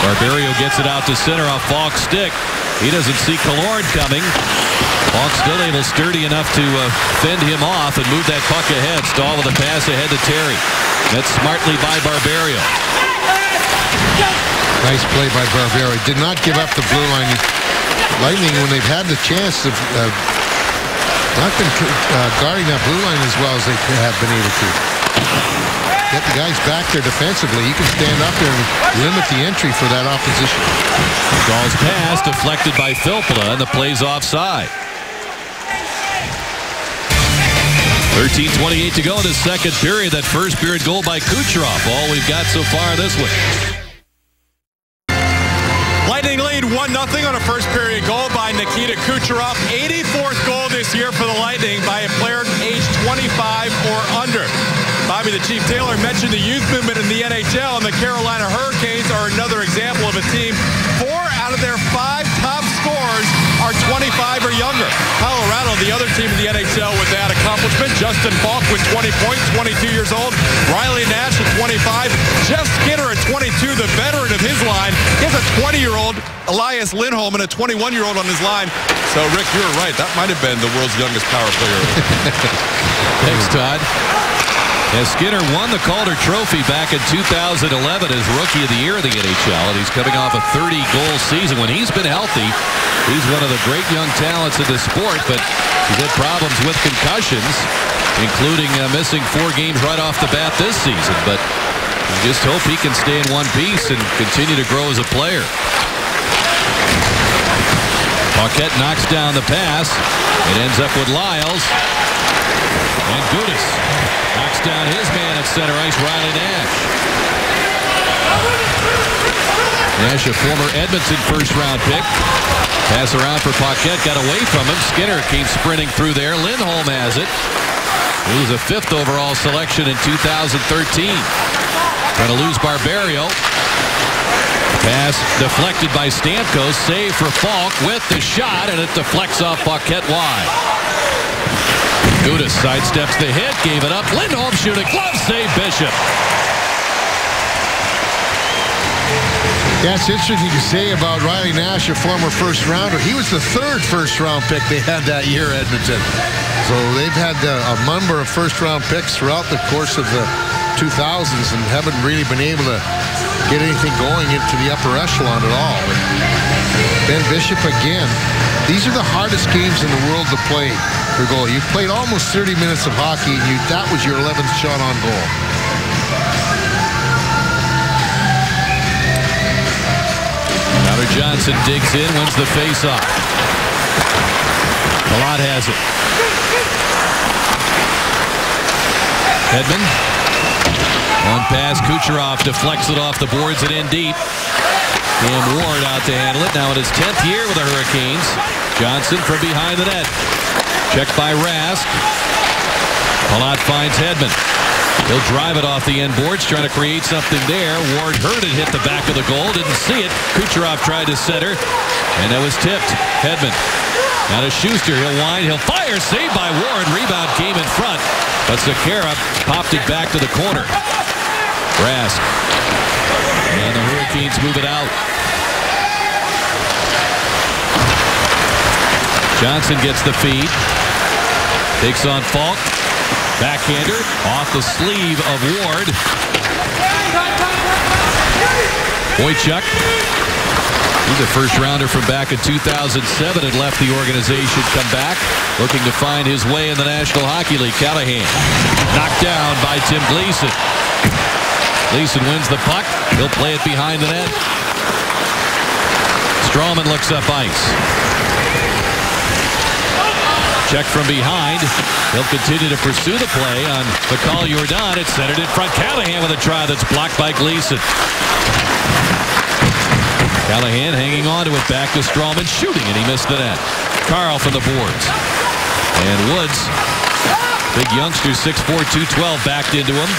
Barberio gets it out to center off Falk's stick. He doesn't see Killorn coming. Falk still able, sturdy enough to fend him off and move that puck ahead. Stahl with a pass ahead to Terry. That's smartly by Barberio. Nice play by Barberio. Did not give up the blue line. Lightning, when they've had the chance of not been guarding that blue line as well as they have been able to. Get the guys back there defensively. You can stand up there and limit the entry for that opposition. Stahl's pass deflected by Filppula, and the play's offside. 13:28 to go in the second period. That first period goal by Kucherov. All we've got so far this one. Lightning lead 1-0 on a first period goal by Nikita Kucherov. 84th goal this year for the Lightning by a player aged 25 or under. Bobby the Chief Taylor mentioned the youth movement in the NHL, and the Carolina Hurricanes are another example of a team. 4 out of their 5 top scorers are 25 or younger. Colorado, the other team in the NHL with that accomplishment. Justin Falk with 20 points, 22 years old. Riley Nash at 25. Jeff Skinner at 22, the veteran of his line. He has a 20-year-old, Elias Lindholm, and a 21-year-old on his line. So, Rick, you were right. That might have been the world's youngest power player. Thanks, Todd. As Skinner won the Calder Trophy back in 2011 as Rookie of the Year in the NHL, and he's coming off a 30-goal season. When he's been healthy, he's one of the great young talents of the sport, but he's had problems with concussions, including missing 4 games right off the bat this season. But You just hope he can stay in one piece and continue to grow as a player. Paquette knocks down the pass. It ends up with Lyles. And Gudas knocks down his man at center ice, Riley Nash. Nash, a former Edmonton first-round pick. Pass around for Paquette, got away from him. Skinner came sprinting through there. Lindholm has it. He was a 5th overall selection in 2013. Trying to lose Barberio. Pass deflected by Stamkos. Save for Falk with the shot, and it deflects off Paquette wide. Gudas sidesteps the hit, gave it up. Lindholm shooting, glove save, Bishop. Yeah, it's interesting to say about Riley Nash, a former first-rounder. He was the 3rd first-round pick they had that year, Edmonton. So they've had a number of first-round picks throughout the course of the 2000s and haven't really been able to get anything going into the upper echelon at all. But Ben Bishop, again, these are the hardest games in the world to play for goal. You played almost 30 minutes of hockey, and that was your 11th shot on goal. Tyler Johnson digs in, wins the faceoff. Palat has it. Hedman. On pass, Kucherov deflects it off the boards and in deep. Cam Ward out to handle it. Now in his 10th year with the Hurricanes. Johnson from behind the net. Checked by Rask. Palat finds Hedman. He'll drive it off the end boards, trying to create something there. Ward heard it hit the back of the goal, didn't see it. Kucherov tried to center, and that was tipped. Hedman. Now to Schuster, he'll wind, he'll fire, saved by Ward. Rebound came in front, but Sekera popped it back to the corner. Rask. And the Hurricanes move it out. Johnson gets the feed. Takes on Falk. Backhander off the sleeve of Ward. Boychuk. He's a first-rounder from back in 2007. Had left the organization, come back, looking to find his way in the National Hockey League. Callahan knocked down by Tim Gleason. Gleason wins the puck. He'll play it behind the net. Strawman looks up ice. Check from behind. He'll continue to pursue the play on Mikhail Jordan. It's centered in front. Callahan with a try that's blocked by Gleason. Callahan hanging on to it, back to Strawman, shooting, and he missed the net. Carl from the boards. And Woods, big youngster, 6'4", 212, backed into him.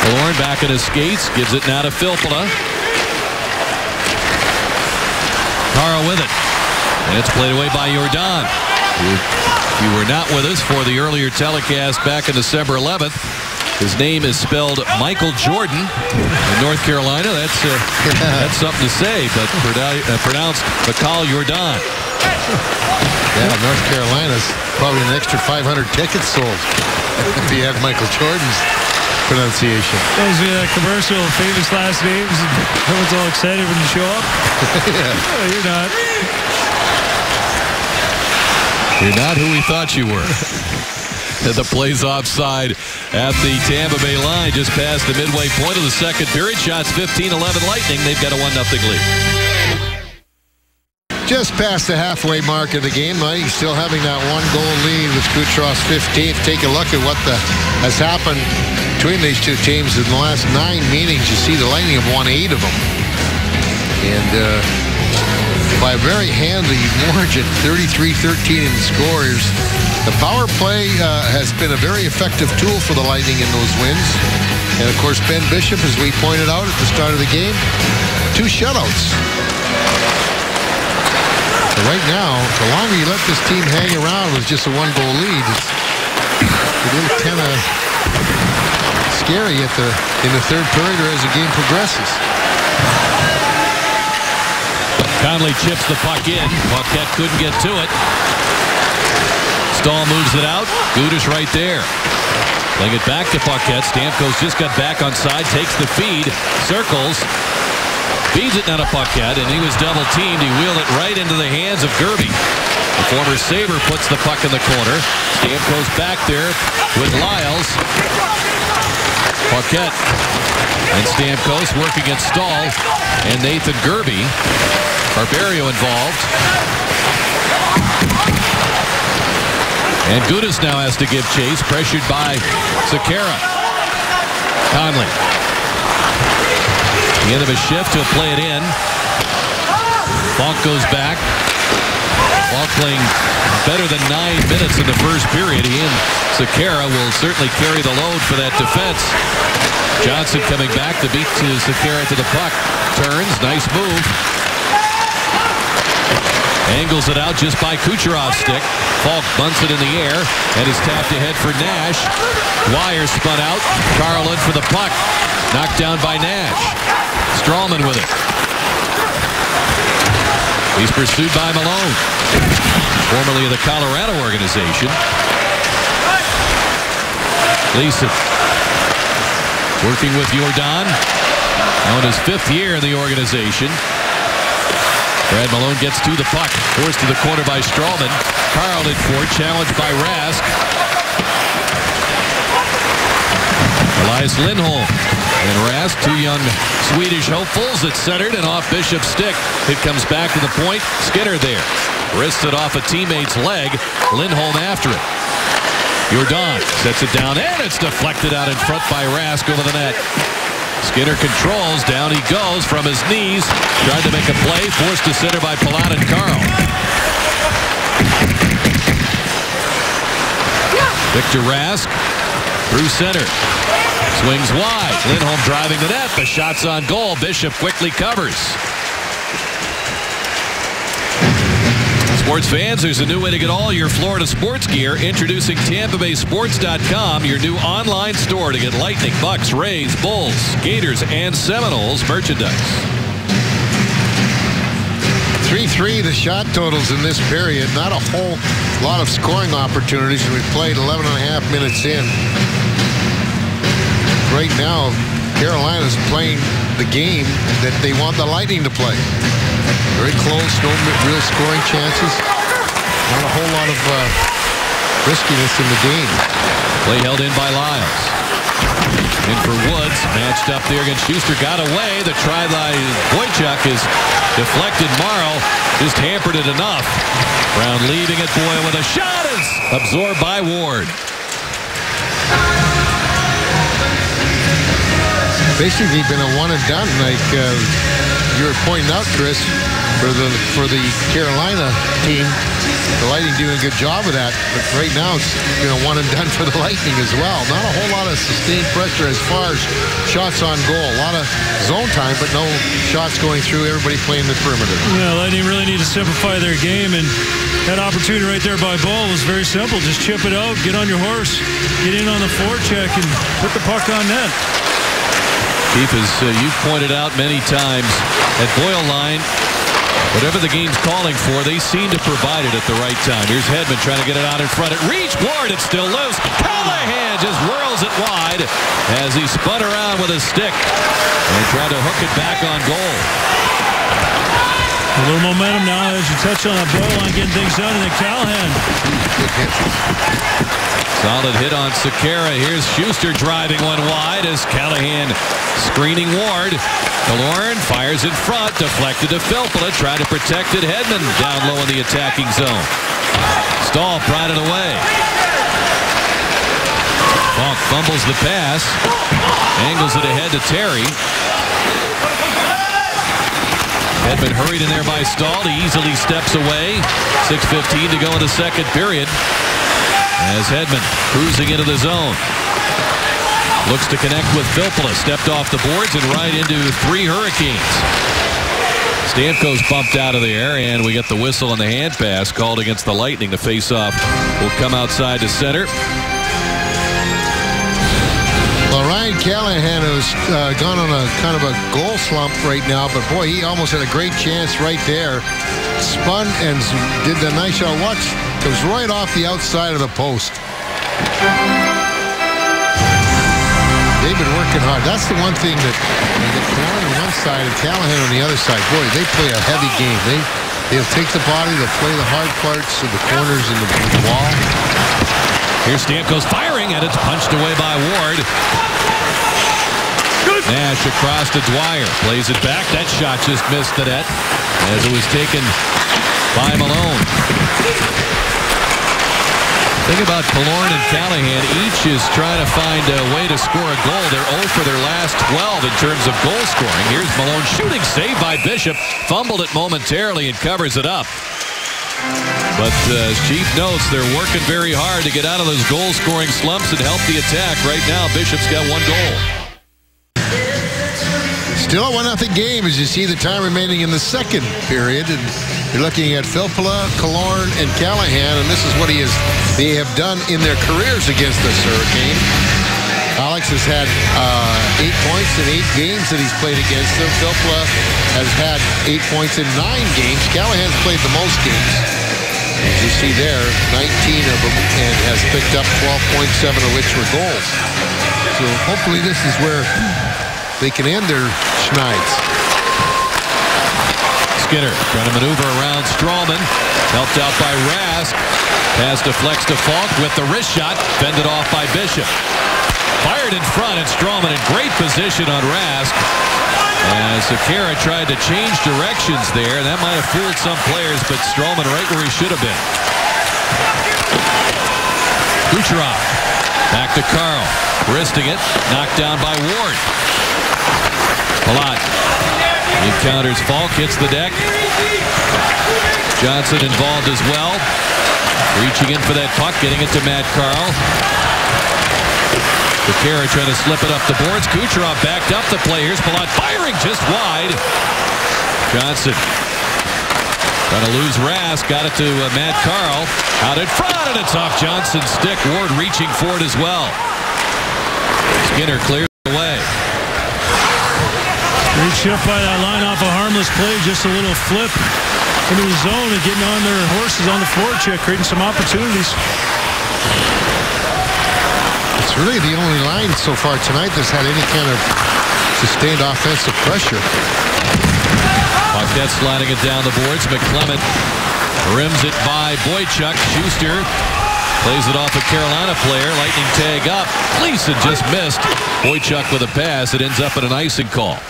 Killorn back in his skates, gives it now to Filppula. Carl with it. And it's played away by Jordan. If you were not with us for the earlier telecast back on December 11th, his name is spelled Michael Jordan in North Carolina. That's something to say, but pronounced Mikhail Jordan. Yeah, North Carolina's probably an extra 500 tickets sold if you had Michael Jordan's pronunciation. Those commercial famous last names, and everyone's all excited when you show up. Yeah. Oh, you're not. You're not who we thought you were. The play's offside at the Tampa Bay line, just past the midway point of the second period. Shots 15-11 Lightning. They've got a 1-0 lead. Just past the halfway mark of the game, Lightning still having that 1-goal lead with Kucherov's 15th. Take a look at what has happened between these two teams in the last 9 meetings. You see the Lightning have won 8 of them. And by a very handy margin, 33-13 in scores. The power play has been a very effective tool for the Lightning in those wins. And, of course, Ben Bishop, as we pointed out at the start of the game, 2 shutouts. So right now, the longer you let this team hang around with just a 1-goal lead, it is kind of scary in the third period or as the game progresses. Conley chips the puck in. Paquette couldn't get to it. Stahl moves it out. Gudas right there. Playing it back to Paquette. Stamkos just got back on side. Takes the feed. Circles. Feeds it down to Paquette, and he was double-teamed. He wheeled it right into the hands of Gerby. The former Sabre puts the puck in the corner. Stamkos back there with Lyles. Paquette And Stamkos working against Stahl and Nathan Gerby. Barberio involved. And Gudas now has to give chase, pressured by Sekera. Conley. The end of a shift, he'll play it in. Faulk goes back. Faulk playing better than 9 minutes in the first period. He and Sekera will certainly carry the load for that defense. Johnson coming back to beat Sekera to the puck. Turns, nice move. Angles it out just by Kucherov's stick. Faulk bunts it in the air and is tapped ahead for Nash. Dwyer spun out. Carlin for the puck. Knocked down by Nash. Strawman with it. He's pursued by Malone, formerly of the Colorado organization. Gleason working with Jordan, now in his 5th year in the organization. Brad Malone gets to the puck, forced to the corner by Strawman. Carl in for, challenged by Rask. Elias Lindholm and Rask, 2 young Swedish hopefuls. It's centered and off Bishop's stick. It comes back to the point. Skinner there. Wrists it off a teammate's leg. Lindholm after it. Jordan sets it down and it's deflected out in front by Rask over the net. Skinner controls. Down he goes from his knees. Tried to make a play. Forced to center by Palat and Carl. Victor Rask through center. Swings wide. Lindholm driving the net. The shot's on goal. Bishop quickly covers. Sports fans, there's a new way to get all your Florida sports gear. Introducing TampaBaySports.com, your new online store to get Lightning, Bucks, Rays, Bulls, Gators, and Seminoles merchandise. 3-3 the shot totals in this period. Not a whole lot of scoring opportunities, and we played 11.5 minutes in. Right now, Carolina's playing the game that they want the Lightning to play. Very close, no real scoring chances. Not a whole lot of riskiness in the game. Play held in by Lyles. In for Woods, matched up there against Schuster. Got away. The try by Boychuk is deflected. Morrow just hampered it enough. Brown leaving it. Boyle with a shot is absorbed by Ward. Basically been a one and done, like you were pointing out, Chris, for the Carolina team. The Lightning doing a good job of that, but right now it's one and done for the Lightning as well. Not a whole lot of sustained pressure as far as shots on goal. A lot of zone time, but no shots going through. Everybody playing the perimeter. Yeah, Lightning really need to simplify their game, and that opportunity right there by Bull was very simple. Just chip it out, get on your horse, get in on the forecheck, and put the puck on net. Keith, as you've pointed out many times, at Boyle line, whatever the game's calling for, they seem to provide it at the right time. Here's Hedman trying to get it out in front. It reached Ward. It's still loose. Callahan just whirls it wide as he spun around with his stick and tried to hook it back on goal. A little momentum now as you touch on a Boyle line, getting things done, and then Callahan. Solid hit on Sekera. Here's Schuster driving one wide as Callahan screening Ward. Killorn fires in front, deflected to Filppula, tried to protect it. Hedman down low in the attacking zone. Stahl pried it away. Faulk fumbles the pass, angles it ahead to Terry. Hedman hurried in there by Stahl. He easily steps away. 6:15 to go in the second period. As Hedman cruising into the zone. Looks to connect with Filppula. Stepped off the boards and right into 3 Hurricanes. Stamkos bumped out of there, and we get the whistle on the hand pass called against the Lightning. The face-off will come outside to center. Well, Ryan Callahan has gone on a kind of a goal slump right now, but boy, he almost had a great chance right there. Spun and did the nice shot. Watch, it was right off the outside of the post. They've been working hard. That's the one thing that you get Callahan on one side and Callahan on the other side. Boy, they play a heavy game. They'll take the body, they'll play the hard parts of the corners and the wall. Here's Stamkos firing, and it's punched away by Ward. Nash across to Dwyer. Plays it back. That shot just missed the net as it was taken by Malone. Think about Killorn and Callahan. Each is trying to find a way to score a goal. They're 0 for their last 12 in terms of goal scoring. Here's Malone shooting, saved by Bishop. Fumbled it momentarily and covers it up. But as Chief notes, they're working very hard to get out of those goal-scoring slumps and help the attack. Right now, Bishop's got 1 goal. Still a 1-0 game as you see the time remaining in the second period. And you're looking at Filppula, Killorn, and Callahan, and this is what they have done in their careers against this Hurricane. Alex has had 8 points in 8 games that he's played against them. Filppula has had 8 points in 9 games. Callahan's played the most games. As you see there, 19 of them, and has picked up 12.7 of which were goals. So hopefully this is where they can end their schnides. Skinner trying to maneuver around Strawman. Helped out by Rask. Pass deflects to Falk with the wrist shot. Fended off by Bishop. Fired in front, and Strawman in great position on Rask. As Sekera tried to change directions there. That might have fooled some players, but Strawman right where he should have been. Kucherov. Back to Carl. Wristing it. Knocked down by Ward. Palat. He counters Falk, hits the deck. Johnson involved as well. Reaching in for that puck, getting it to Matt Carl. Sekera trying to slip it up the boards. Kucherov backed up the play. Here's Palat firing just wide. Johnson trying to lose Rask. Got it to Matt Carl. Out in front, and it's off Johnson's stick. Ward reaching for it as well. Skinner clears away. Great shift by that line off a harmless play. Just a little flip into the zone and getting on their horses on the forecheck, creating some opportunities. It's really the only line so far tonight that's had any kind of sustained offensive pressure. Paquette sliding it down the boards. McClement rims it by Boychuk. Schuster plays it off a Carolina player. Lightning tag up. Gleason just missed. Boychuk with a pass. It ends up in an icing call.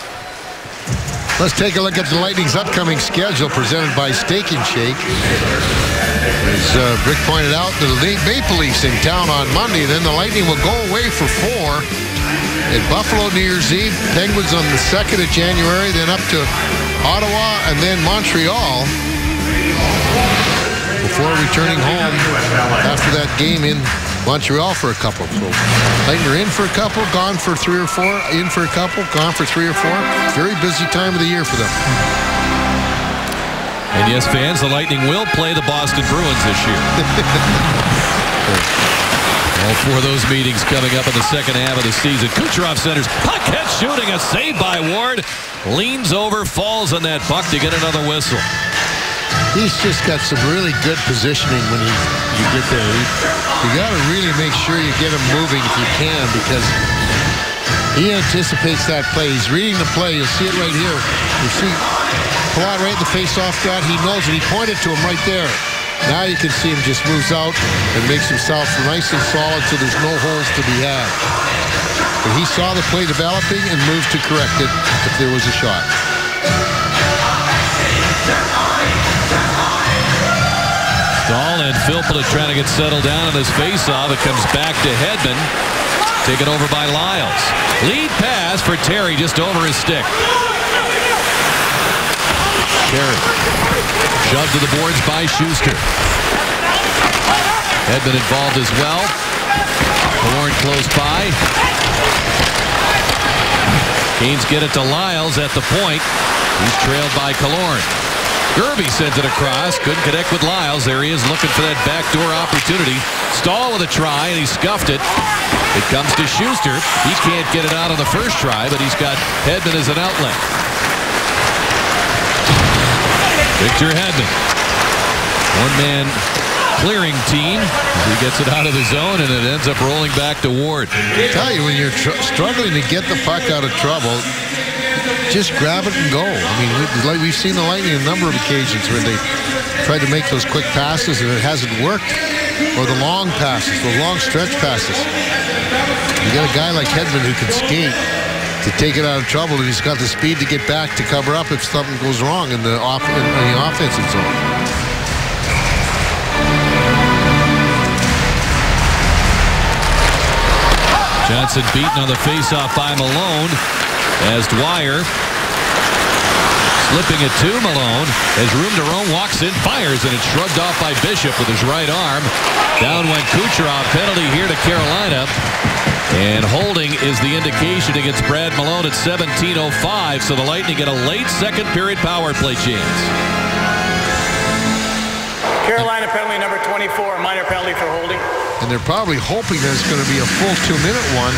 Let's take a look at the Lightning's upcoming schedule presented by Steak and Shake. As Rick pointed out, the Maple Leafs in town on Monday. Then the Lightning will go away for 4 at Buffalo New Year's Eve. Penguins on the 2nd of January. Then up to Ottawa and then Montreal before returning home after that game in Montreal for a couple. So Lightning are in for a couple, gone for 3 or 4, in for a couple, gone for 3 or 4. Very busy time of the year for them. And yes, fans, the Lightning will play the Boston Bruins this year. All 4 of those meetings coming up in the second half of the season. Kucherov centers. Paquette shooting, a save by Ward. Leans over, falls on that puck to get another whistle. He's just got some really good positioning when you get there. You got to really make sure you get him moving if you can, because he anticipates that play. He's reading the play. You'll see it right here. You see Palat right in the face-off dot. He knows it. He pointed to him right there. Now you can see him just moves out and makes himself nice and solid so there's no holes to be had. But he saw the play developing and moved to correct it if there was a shot. Stahl and Filppula trying to get settled down on his face-off. It comes back to Hedman. Taken over by Lyles. Lead pass for Terry just over his stick. Terry. Shoved to the boards by Schuster. Hedman involved as well. Killorn close by. Canes get it to Lyles at the point. He's trailed by Killorn. Gerby sends it across. Couldn't connect with Lyles. There he is looking for that backdoor opportunity. Stahl with a try, and he scuffed it. It comes to Schuster. He can't get it out on the first try, but he's got Hedman as an outlet. Victor Hedman. One-man clearing team. He gets it out of the zone, and it ends up rolling back to Ward. I tell you, when you're struggling to get the puck out of trouble, just grab it and go. I mean, like we've seen the Lightning a number of occasions where they tried to make those quick passes and it hasn't worked. Or the long passes, the long stretch passes. You got a guy like Hedman who can skate. to take it out of trouble, and he's got the speed to get back to cover up if something goes wrong in the offensive zone. Johnson beaten on the faceoff by Malone as Dwyer slipping it to Malone as room to roam, walks in, fires, and it's shrugged off by Bishop with his right arm. Down went Kucherov. Penalty here to Carolina. And holding is the indication against Brad Malone at 17:05. So the Lightning get a late second period power play chance. Carolina penalty number 24, minor penalty for holding. And they're probably hoping that it's going to be a full 2-minute one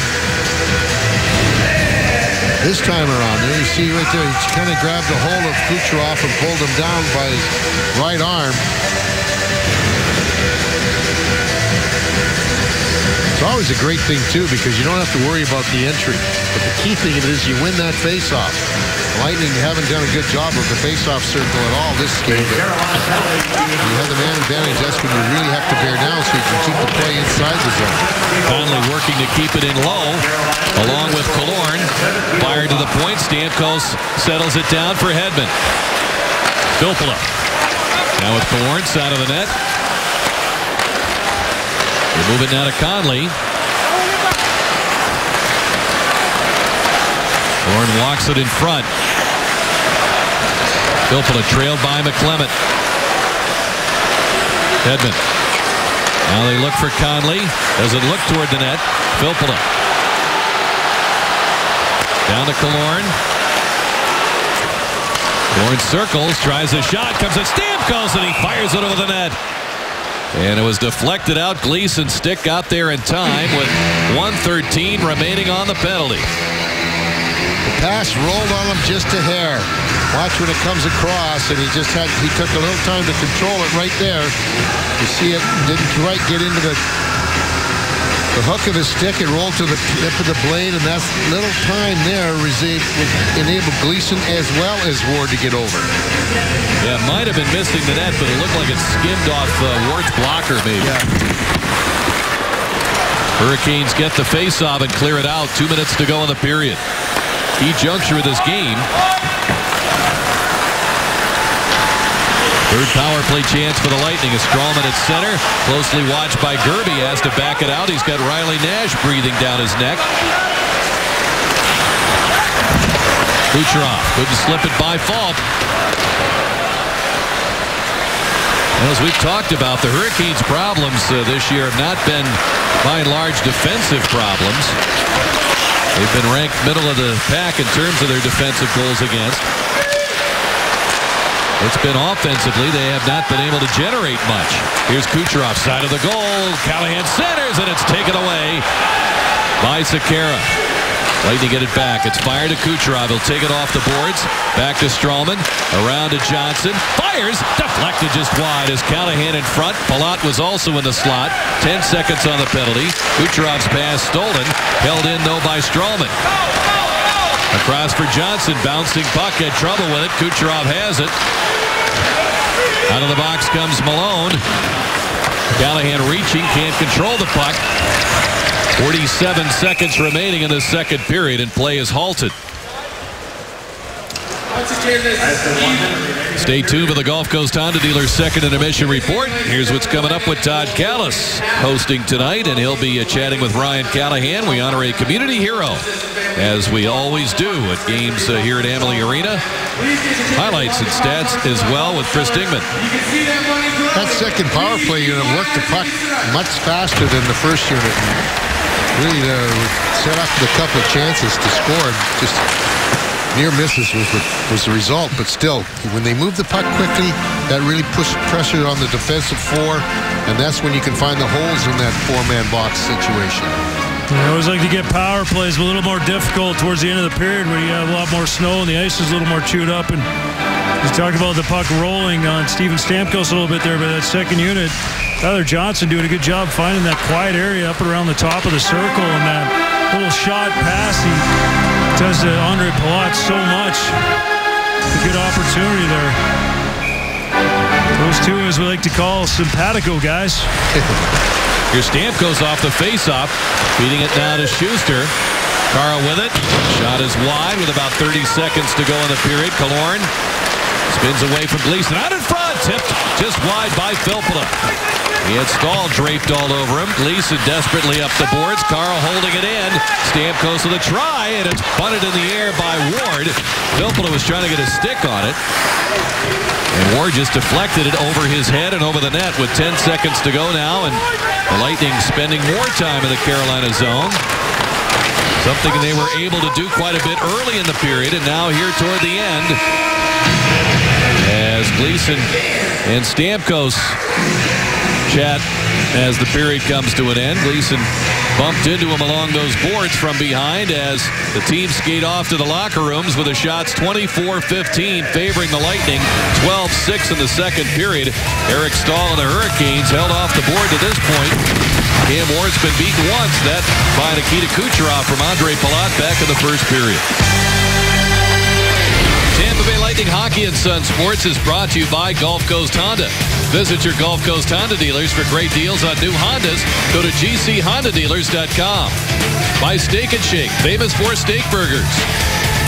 this time around. There you see right there, he kind of grabbed a hold of Kucherov and pulled him down by his right arm. It's always a great thing, too, because you don't have to worry about the entry. But the key thing is you win that faceoff. Lightning haven't done a good job of the faceoff circle at all this game. But you have the man advantage. That's when you really have to bear down so you can keep the play inside the zone. Conley working to keep it in low, along with Killorn. Fired to the point. Stamkos settles it down for Hedman. Filppula. Now with Killorn, side of the net. They move it now to Conley. Killorn walks it in front. Filppula trailed by McClement. Hedman. Now they look for Conley. Doesn't look toward the net. Filppula. Down to Killorn. Killorn circles, tries a shot, comes at Stamkos, and he fires it over the net. And it was deflected out. Gleason stick got there in time with 1:13 remaining on the penalty. The pass rolled on him just a hair. Watch when it comes across, and he took a little time to control it right there. You see it didn't quite get into the hook of his stick. It rolled to the tip of the blade, and that little time there enabled Gleason as well as Ward to get over. Yeah, it might have been missing the net, but it looked like it skimmed off Ward's blocker, maybe. Yeah. Hurricanes get the face-off and clear it out. 2 minutes to go in the period. Key juncture of this game. Third power play chance for the Lightning. Is Stralman at center. Closely watched by Gerby. Has to back it out. He's got Riley Nash breathing down his neck. Kucherov couldn't slip it by fault. As we've talked about, the Hurricanes' problems this year have not been, by and large, defensive problems. They've been ranked middle of the pack in terms of their defensive goals against. It's been offensively, they have not been able to generate much. Here's Kucherov, side of the goal. Callahan centers, and it's taken away by Sekera. Lightning get it back. It's fired to Kucherov. He'll take it off the boards. Back to Stralman. Around to Johnson. Fires. Deflected just wide as Callahan in front. Palat was also in the slot. 10 seconds on the penalty. Kucherov's pass stolen. Held in, though, by Stralman. Across for Johnson. Bouncing puck. Had trouble with it. Kucherov has it. Out of the box comes Malone. Callahan reaching. Can't control the puck. 47 seconds remaining in the second period, and play is halted. Stay tuned for the Gulf Coast Honda Dealers second intermission report. Here's what's coming up with Todd Callis hosting tonight, and he'll be chatting with Ryan Callahan. We honor a community hero, as we always do at games here at Amalie Arena. Highlights and stats as well with Chris Dingman. That second power play unit worked the puck much faster than the first unit. Really set up a couple of chances to score. Just near misses was the result, but still, when they move the puck quickly, that really pushed pressure on the defensive four, and that's when you can find the holes in that four-man box situation. I always like to get power plays a little more difficult towards the end of the period when you have a lot more snow and the ice is a little more chewed up. And you talked about the puck rolling on Steven Stamkos a little bit there, but that second unit, Tyler Johnson doing a good job finding that quiet area up around the top of the circle, and that little shot pass he does to Andre Palat so much. A good opportunity there. Those two, as we like to call, simpatico guys. Here's Stamkos off the faceoff, feeding it now to Schuster. Carl with it. Shot is wide with about 30 seconds to go in the period. Killorn spins away from Gleason. Out in front. Tipped just wide by Filppula. He had Stahl draped all over him. Gleason desperately up the boards. Carl holding it in. Stamkos with a try, and it's bunted in the air by Ward. Filppula was trying to get a stick on it. And Ward just deflected it over his head and over the net with 10 seconds to go now. And the Lightning spending more time in the Carolina zone. Something they were able to do quite a bit early in the period, and now here toward the end, as Gleason and Stamkos chat as the period comes to an end. Gleason bumped into him along those boards from behind as the team skate off to the locker rooms with the shots 24-15 favoring the Lightning, 12-6 in the second period. Eric Stahl and the Hurricanes held off the board to this point. Cam Ward's been beaten once, that by Nikita Kucherov from Andre Palat back in the first period. Tampa Bay Lightning Hockey and Sun Sports is brought to you by Gulf Coast Honda. Visit your Gulf Coast Honda dealers for great deals on new Hondas. Go to gchondadealers.com. By Steak and Shake, famous for steak burgers.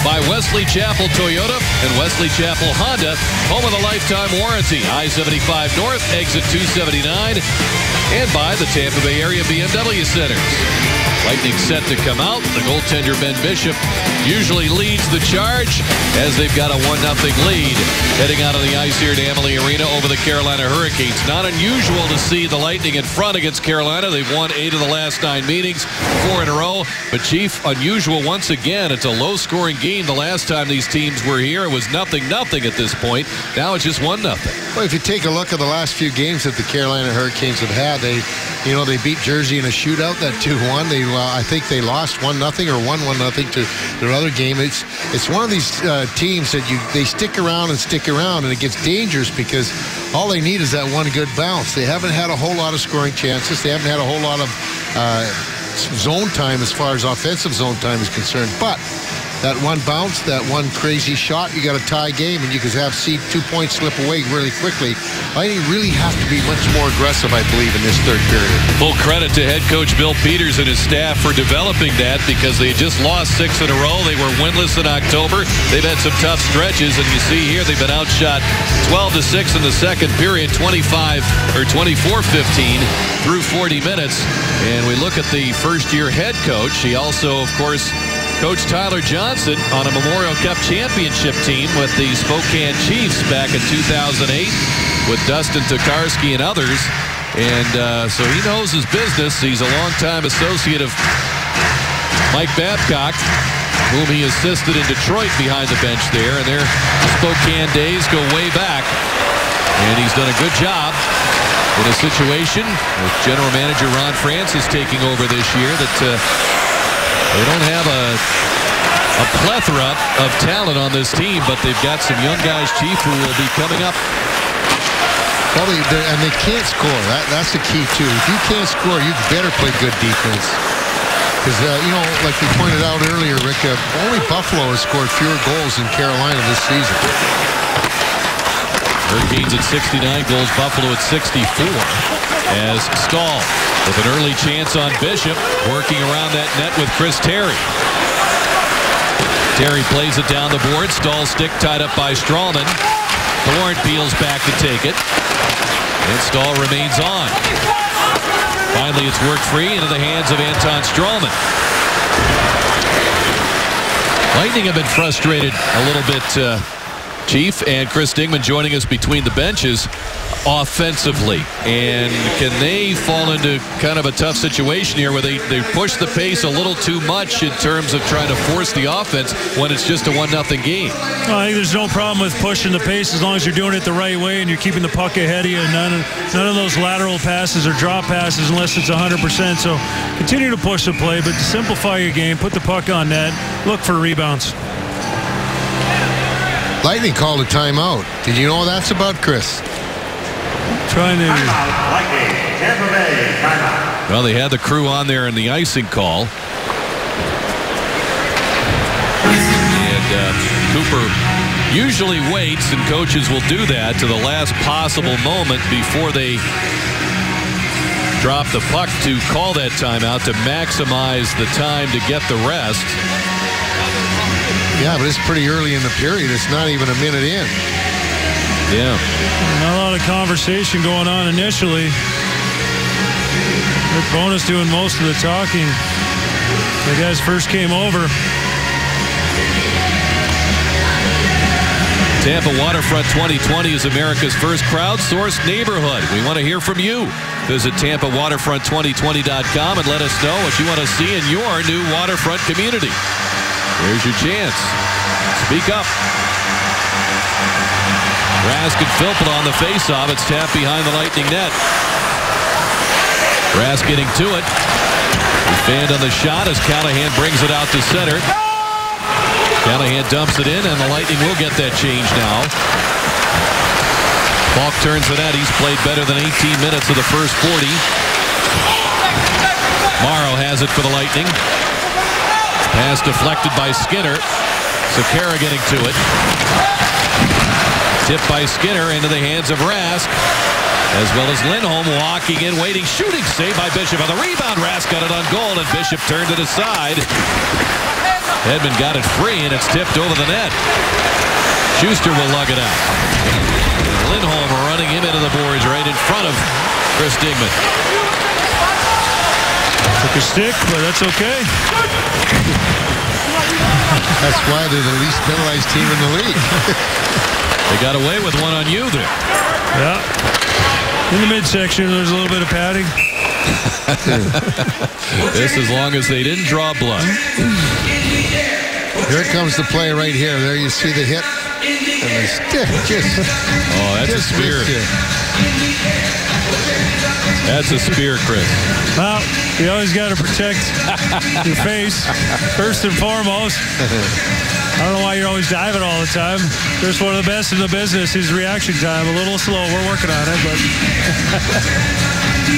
By Wesley Chapel Toyota and Wesley Chapel Honda, home of the lifetime warranty. I-75 North, exit 279. And by the Tampa Bay Area BMW Centers. Lightning set to come out. The goaltender Ben Bishop usually leads the charge as they've got a 1-0 lead heading out on the ice here at Amalie Arena over the Carolina Hurricanes. Not unusual to see the Lightning in front against Carolina. They've won 8 of the last 9 meetings, 4 in a row. But Chief, unusual once again. It's a low-scoring game. The last time these teams were here, it was 0-0 at this point. Now it's just 1-0. Well, if you take a look at the last few games that the Carolina Hurricanes have had, they beat Jersey in a shootout, that 2-1. I think they lost 1-0 or won 1-0 to their other game. It's one of these teams that they stick around, and it gets dangerous because all they need is that one good bounce. They haven't had a whole lot of scoring chances. They haven't had a whole lot of zone time as far as offensive zone time is concerned. But that one bounce, that one crazy shot, you got a tie game, and you could see 2 points slip away really quickly. Lightning really have to be much more aggressive, I believe, in this third period. Full credit to head coach Bill Peters and his staff for developing that, because they just lost 6 in a row. They were winless in October. They've had some tough stretches, and you see here they've been outshot 12-6 in the second period, 24-15 through 40 minutes. And we look at the first-year head coach. He also, of course, coached Tyler Johnson on a Memorial Cup championship team with the Spokane Chiefs back in 2008 with Dustin Tokarski and others. And so he knows his business. He's a longtime associate of Mike Babcock, whom he assisted in Detroit behind the bench there. And their Spokane days go way back. And he's done a good job in a situation with general manager Ron Francis taking over this year that they don't have a plethora of talent on this team, but they've got some young guys, Chief, who will be coming up. Well, and they can't score. That's the key, too. If you can't score, you better play good defense. Because, like we pointed out earlier, Rick, only Buffalo has scored fewer goals than Carolina this season. Hurricanes at 69 goals, Buffalo at 64. As Stahl with an early chance on Bishop, working around that net with Chris Terry. Terry plays it down the board. Stahl stick tied up by Strawman. Killorn peels back to take it. And Stahl remains on. Finally, it's worked free into the hands of Anton Strawman. Lightning have been frustrated a little bit, Chief, and Chris Stingman joining us between the benches offensively. And can they fall into kind of a tough situation here where they push the pace a little too much in terms of trying to force the offense when it's just a 1-0 game? Well, I think there's no problem with pushing the pace as long as you're doing it the right way and you're keeping the puck ahead of you. None of those lateral passes or drop passes unless it's 100%. So continue to push the play, but to simplify your game, put the puck on net, look for rebounds. Lightning called a timeout. Did you know what that's about, Chris? Trying to... Well, they had the crew on there in the icing call. And Cooper usually waits, and coaches will do that to the last possible moment before they drop the puck to call that timeout to maximize the time to get the rest. Yeah, but it's pretty early in the period. It's not even a minute in. Yeah. Not a lot of conversation going on initially. Rick Bowness doing most of the talking. The guys first came over. Tampa Waterfront 2020 is America's first crowdsourced neighborhood. We want to hear from you. Visit TampaWaterfront2020.com and let us know what you want to see in your new waterfront community. Here's your chance. Speak up. Rask and Philpott on the faceoff. It's tapped behind the Lightning net. Rask getting to it. He fanned on the shot as Callahan brings it out to center. Callahan dumps it in, and the Lightning will get that change now. Falk turns the net. He's played better than 18 minutes of the first 40. Morrow has it for the Lightning. Pass deflected by Skinner. Sekera getting to it. Tipped by Skinner into the hands of Rask. As well as Lindholm walking in, waiting, shooting, save by Bishop. On the rebound, Rask got it on goal, and Bishop turned it aside. Hedman got it free, and it's tipped over the net. Schuster will lug it out. Lindholm running him into the boards right in front of Chris Stigman. Took a stick, but that's okay. That's why they're the least penalized team in the league. They got away with one on you there. Yeah. In the midsection, there's a little bit of padding. This as long as they didn't draw blood. Here comes the play right here. There you see the hit. And the stick just... Oh, that's a spear. That's a spear, Chris. Well, you always got to protect your face, first and foremost. I don't know why you're always diving all the time. Chris, one of the best in the business, his reaction time. A little slow. We're working on it, but...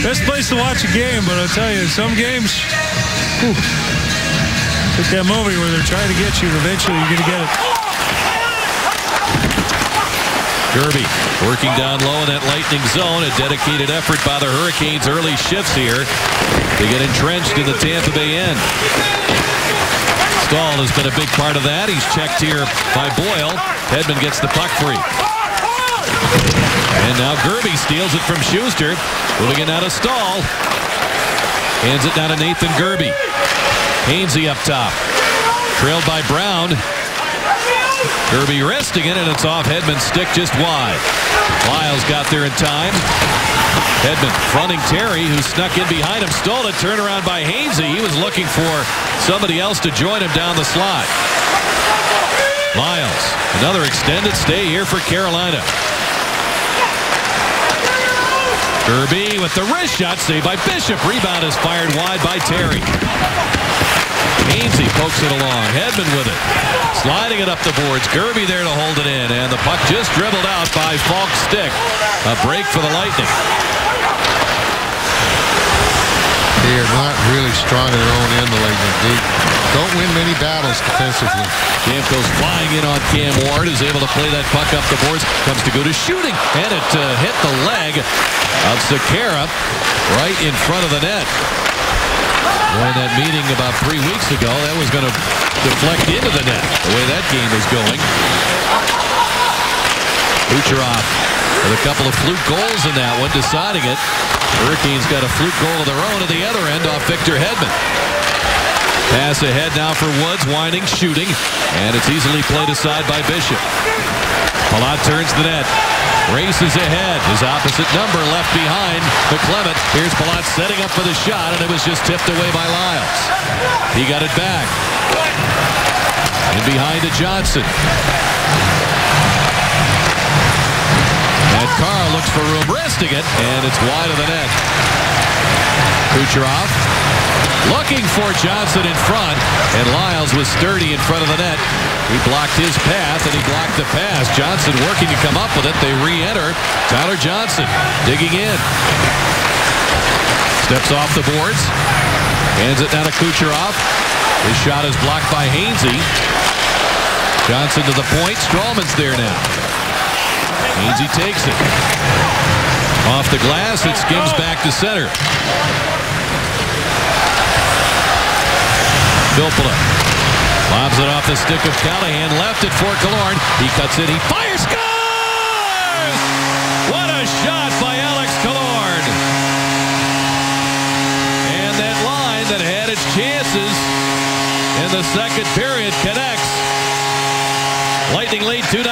Best place to watch a game, but I'll tell you, some games... Whew, like that movie where they're trying to get you, and eventually you're going to get it. Kirby working down low in that Lightning zone. A dedicated effort by the Hurricanes. Early shifts here. They get entrenched in the Tampa Bay end. Stahl has been a big part of that. He's checked here by Boyle. Hedman gets the puck free. And now Gerby steals it from Schuster. Moving it out of Stahl. Hands it down to Nathan Gerby. Hainsey up top. Trailed by Brown. Gerby resting it, and it's off Hedman's stick just wide. Lyles got there in time. Hedman fronting Terry, who snuck in behind him. Stole it. Turn around by Hainsey. He was looking for somebody else to join him down the slot. Lyles. Another extended stay here for Carolina. Gerby with the wrist shot, saved by Bishop. Rebound is fired wide by Terry. Hainsey pokes it along. Hedman with it. Sliding it up the boards. Gerby there to hold it in. And the puck just dribbled out by Falk's stick. A break for the Lightning. They are not really strong in their own end, the Lightning. They don't win many battles defensively. Stamkos flying in on Cam Ward, is able to play that puck up the boards. Comes to go to shooting, and it hit the leg of Sekera right in front of the net. Well, in that meeting about 3 weeks ago, that was going to deflect into the net, the way that game is going. Kucherov with a couple of fluke goals in that one, deciding it. Hurricanes got a fluke goal of their own at the other end off Victor Hedman. Pass ahead now for Woods, winding, shooting, and it's easily played aside by Bishop. Palat turns the net, races ahead. His opposite number left behind. McClement. Here's Palat setting up for the shot, and it was just tipped away by Lyles. He got it back. And behind to Johnson. And Carl looks for room, resting it, and it's wide of the net. Kucherov looking for Johnson in front, and Lyles was sturdy in front of the net. He blocked his path, and he blocked the pass. Johnson working to come up with it. They re-enter. Tyler Johnson digging in. Steps off the boards. Hands it down to Kucherov. His shot is blocked by Hainsey. Johnson to the point. Strawman's there now. Hainsey takes it. Off the glass, it skims back to center. Filppula lobs it off the stick of Callahan. Left it for Killorn. He cuts it. He fires. Scores! What a shot by Alex Killorn. And that line that had its chances in the second period connects. Lightning lead 2-0.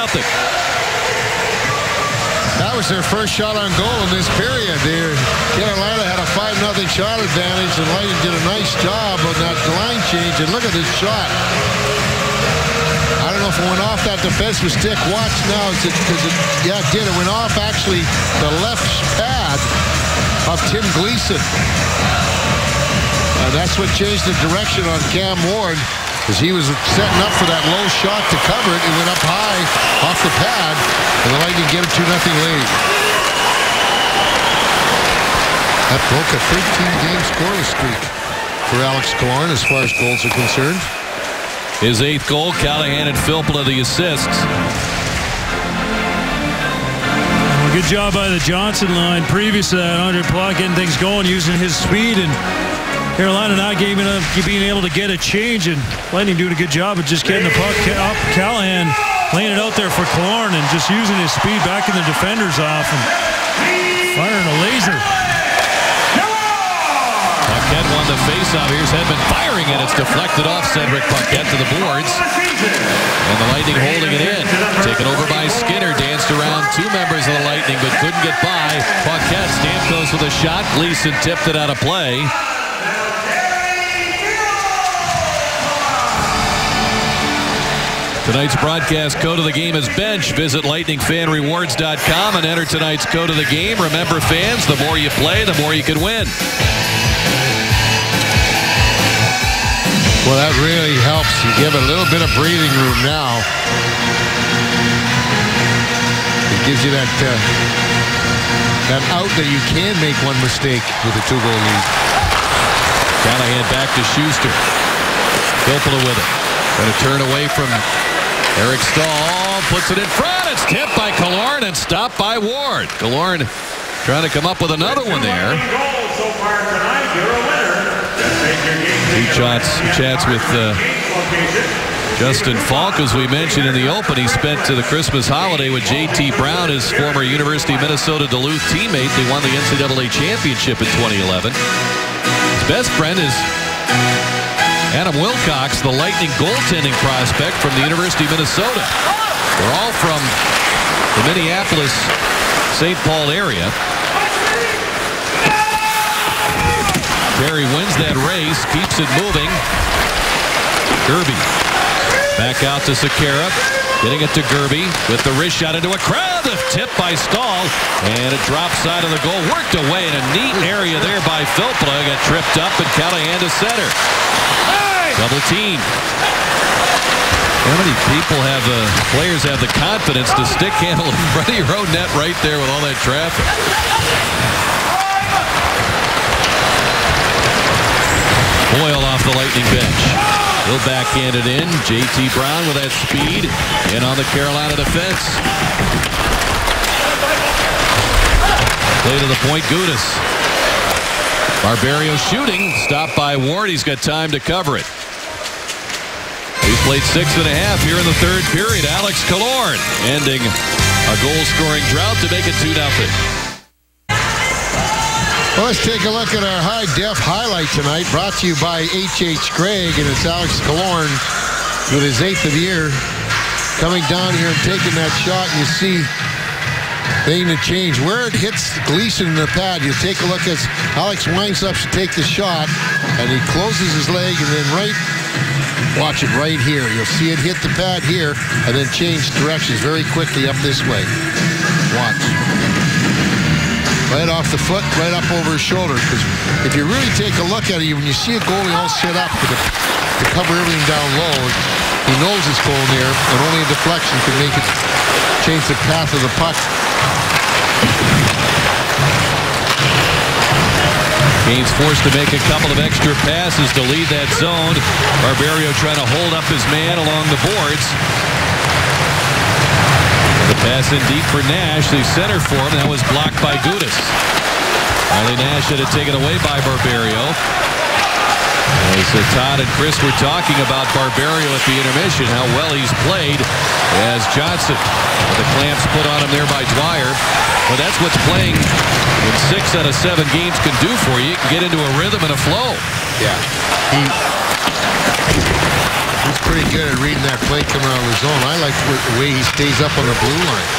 That was their first shot on goal in this period. Carolina had a 5-0 shot advantage, and Lightning did a nice job on that line change. And look at this shot. I don't know if it went off that defensive stick. Watch now, because it did. It went off actually the left pad of Tim Gleason. And that's what changed the direction on Cam Ward, because he was setting up for that low shot to cover it. It went up high off the pad, and the Lightning get a 2-0 lead. That broke a 13-game scoreless streak for Alex Killorn as far as goals are concerned. His 8th goal, Callahan and Filppula the assists. Well, good job by the Johnson line previous to that. Andre Palat getting things going, using his speed, and Carolina not being able to get a change, and Lightning doing a good job of just getting the puck up. Callahan laying it out there for Killorn and just using his speed, backing the defenders off and firing a laser. Paquette won the faceoff. Here's Hedman firing, and it's deflected off Cedric Paquette to the boards. And the Lightning holding it in. Taken over by Skinner. Danced around 2 members of the Lightning, but couldn't get by. Paquette, Stamkos with a shot. Gleason tipped it out of play. Tonight's broadcast code of the game is bench. Visit lightningfanrewards.com and enter tonight's code of the game. Remember, fans, the more you play, the more you can win. Well, that really helps. You give a little bit of breathing room now. It gives you that out that you can make one mistake with a 2-goal lead. Callahan back to Schuster. Filppula with it. Going to turn away from Eric Stahl. Puts it in front. It's tipped by Killorn and stopped by Ward. Killorn trying to come up with another one there. He chats with Justin Falk, as we mentioned in the open. He spent the Christmas holiday with J.T. Brown, his former University of Minnesota Duluth teammate. They won the NCAA championship in 2011. His best friend is Adam Wilcox, the Lightning goaltending prospect from the University of Minnesota. They're all from the Minneapolis, St. Paul area. Barry wins that race, keeps it moving. Gerby back out to Sekera, getting it to Gerby with the wrist shot into a crowd. The tip by Stahl, and a drop side of the goal, worked away in a neat area there by Filppula. Got tripped up, and Callahan to center. Double team. How many people players have the confidence to stick handle in front of your own net right there with all that traffic? Boyle off the Lightning bench. He'll backhand it in. J.T. Brown with that speed. In on the Carolina defense. Play to the point, Gudas. Barberio shooting. Stopped by Ward. He's got time to cover it. He's played 6.5 here in the 3rd period. Alex Killorn ending a goal-scoring drought to make it 2-0. Well, let's take a look at our high-def highlight tonight, brought to you by H.H. Gregg, and it's Alex Killorn with his 8th of the year coming down here and taking that shot. And you see thing to change where it hits Gleason in the pad. You take a look as Alex winds up to take the shot, and he closes his leg, and then watch it right here. You'll see it hit the pad here and then change directions very quickly up this way. Watch. Right off the foot, right up over his shoulder. Because if you really take a look at it, when you see a goalie all set up to cover everything down low, he knows it's going there, and only a deflection can make it change the path of the puck. Kane's forced to make a couple of extra passes to lead that zone. Barberio trying to hold up his man along the boards. The pass in deep for Nash. The center for him. That was blocked by Gudas. Riley Nash had it taken away by Barberio. As Todd and Chris were talking about Barberio at the intermission, how well he's played as Johnson. The clamps put on him there by Dwyer. Well, that's what playing in 6 out of 7 games can do for you. You can get into a rhythm and a flow. Yeah. He's pretty good at reading that play coming out of the zone. I like the way he stays up on the blue line.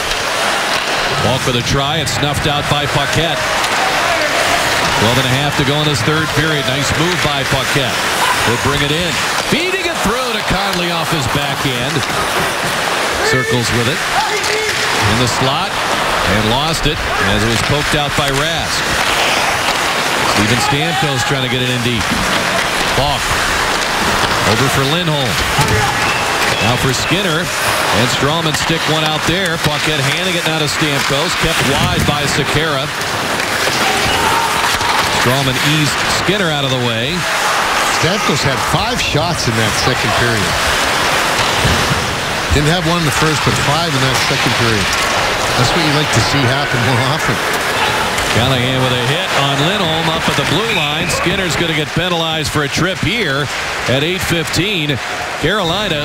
Walk for the try. It's snuffed out by Paquette. 12.5 to go in this third period. Nice move by Paquette. He'll bring it in. Feeding it through to Conley off his backhand. Circles with it. In the slot. And lost it as it was poked out by Rask. Steven Stamkos trying to get it in deep. Falk. Over for Lindholm. Now for Skinner. And Strawman stick one out there. Paquette handing it now to Stamkos. Kept wide by Sekera. Strawman eased Skinner out of the way. Stamkos had 5 shots in that second period. Didn't have one in the first, but 5 in that second period. That's what you like to see happen more often. Callahan with a hit on Lindholm up at the blue line. Skinner's going to get penalized for a trip here at 8:15. Carolina,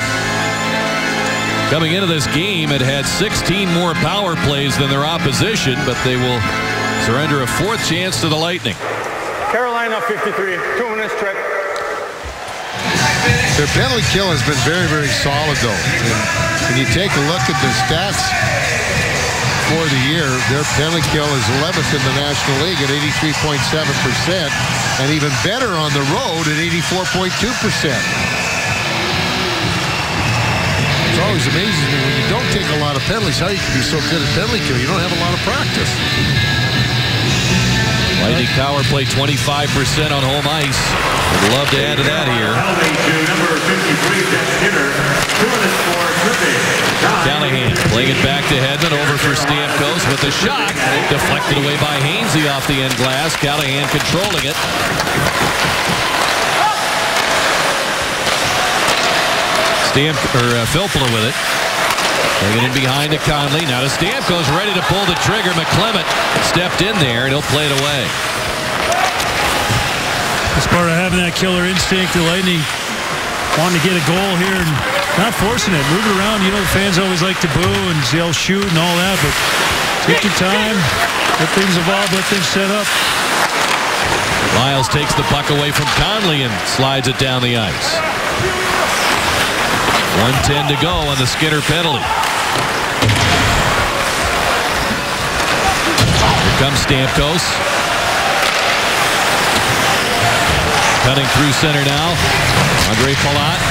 coming into this game, had 16 more power plays than their opposition, but they will surrender a 4th chance to the Lightning. Carolina 53, 2 minutes trip. Their penalty kill has been very, very solid, though. And when you take a look at the stats for the year, their penalty kill is 11th in the National League at 83.7%, and even better on the road at 84.2%. It always amazes me when you don't take a lot of penalties, how you can be so good at penalty kill. You don't have a lot of practice. Lightning power play 25% on home ice. Would love to add to that here. Callahan playing it back to Hedman, over for Stamkos with a shot. Deflected away by Hainsey off the end glass. Callahan controlling it. Filppula with it. Taking it in behind to Conley. Now to Stamkos, ready to pull the trigger. McClement stepped in there, and he'll play it away. It's part of having that killer instinct. The Lightning wanting to get a goal here and not forcing it. Move it around. You know, the fans always like to boo and yell shoot and all that, but take your time. Let things evolve. Let things set up. Miles takes the puck away from Conley and slides it down the ice. 1:10 to go on the Skinner penalty. Here comes Stamkos. Cutting through center now. Andre Palat.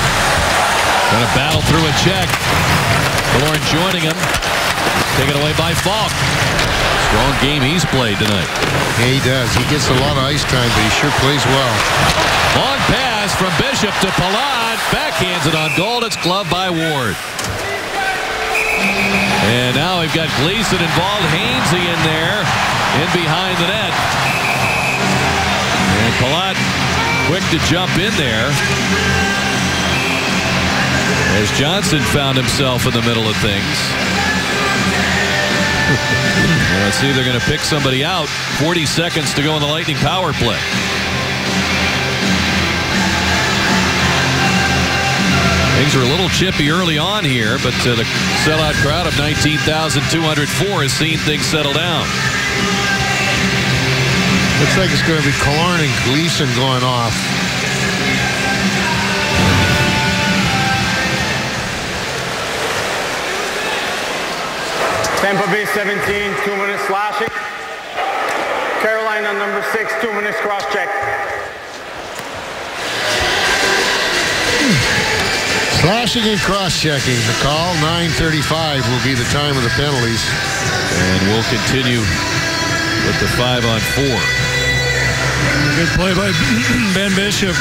Going to battle through a check. Killorn joining him. Taken away by Falk. Strong game he's played tonight. Yeah, he does. He gets a lot of ice time, but he sure plays well. Long pass from Bishop to Palat. Backhands it on goal. It's gloved by Ward. And now we've got Gleason involved. Hainsey in there. In behind the net. And Palat quick to jump in there. As Johnson found himself in the middle of things. Let's see if they're going to pick somebody out. 40 seconds to go in the Lightning power play. Things are a little chippy early on here, but the sellout crowd of 19,204 has seen things settle down. Looks like it's going to be Killorn and Gleason going off. Tampa Bay 17, 2 minutes slashing. Carolina number 6, 2 minutes cross check. Slashing and cross-checking. The call, 9:35 will be the time of the penalties. And we'll continue with the 5-on-4. Good play by Ben Bishop.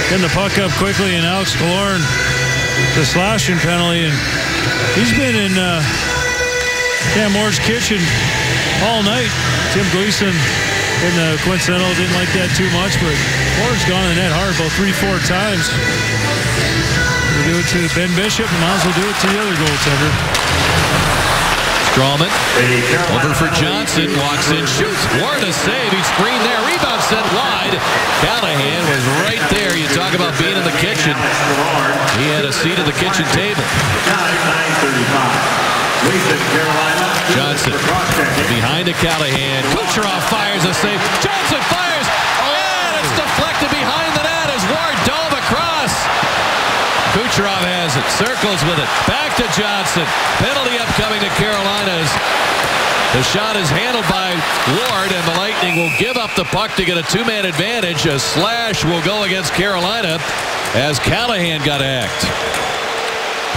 Getting the puck up quickly, and Alex Killorn, the slashing penalty. And he's been in Cam Moore's kitchen all night. Tim Gleason in the coincidental didn't like that too much, but Moore's gone in the net hard about 3-4 times. We'll do it to Ben Bishop, and might as well do it to the other goaltender. Strawman over for Johnson. Walks in, shoots. Ward a save. He screened there. Rebound sent wide. Callahan was right there. You talk about being in the kitchen. He had a seat at the kitchen table. Johnson behind to Callahan. Kucherov fires a save. Johnson fires. And it's deflected behind the net as Ward dove across. Kucherov has it. Circles with it. Back to Johnson. Penalty upcoming to Carolina. The shot is handled by Ward, and the Lightning will give up the puck to get a two-man advantage. A slash will go against Carolina as Callahan got hacked.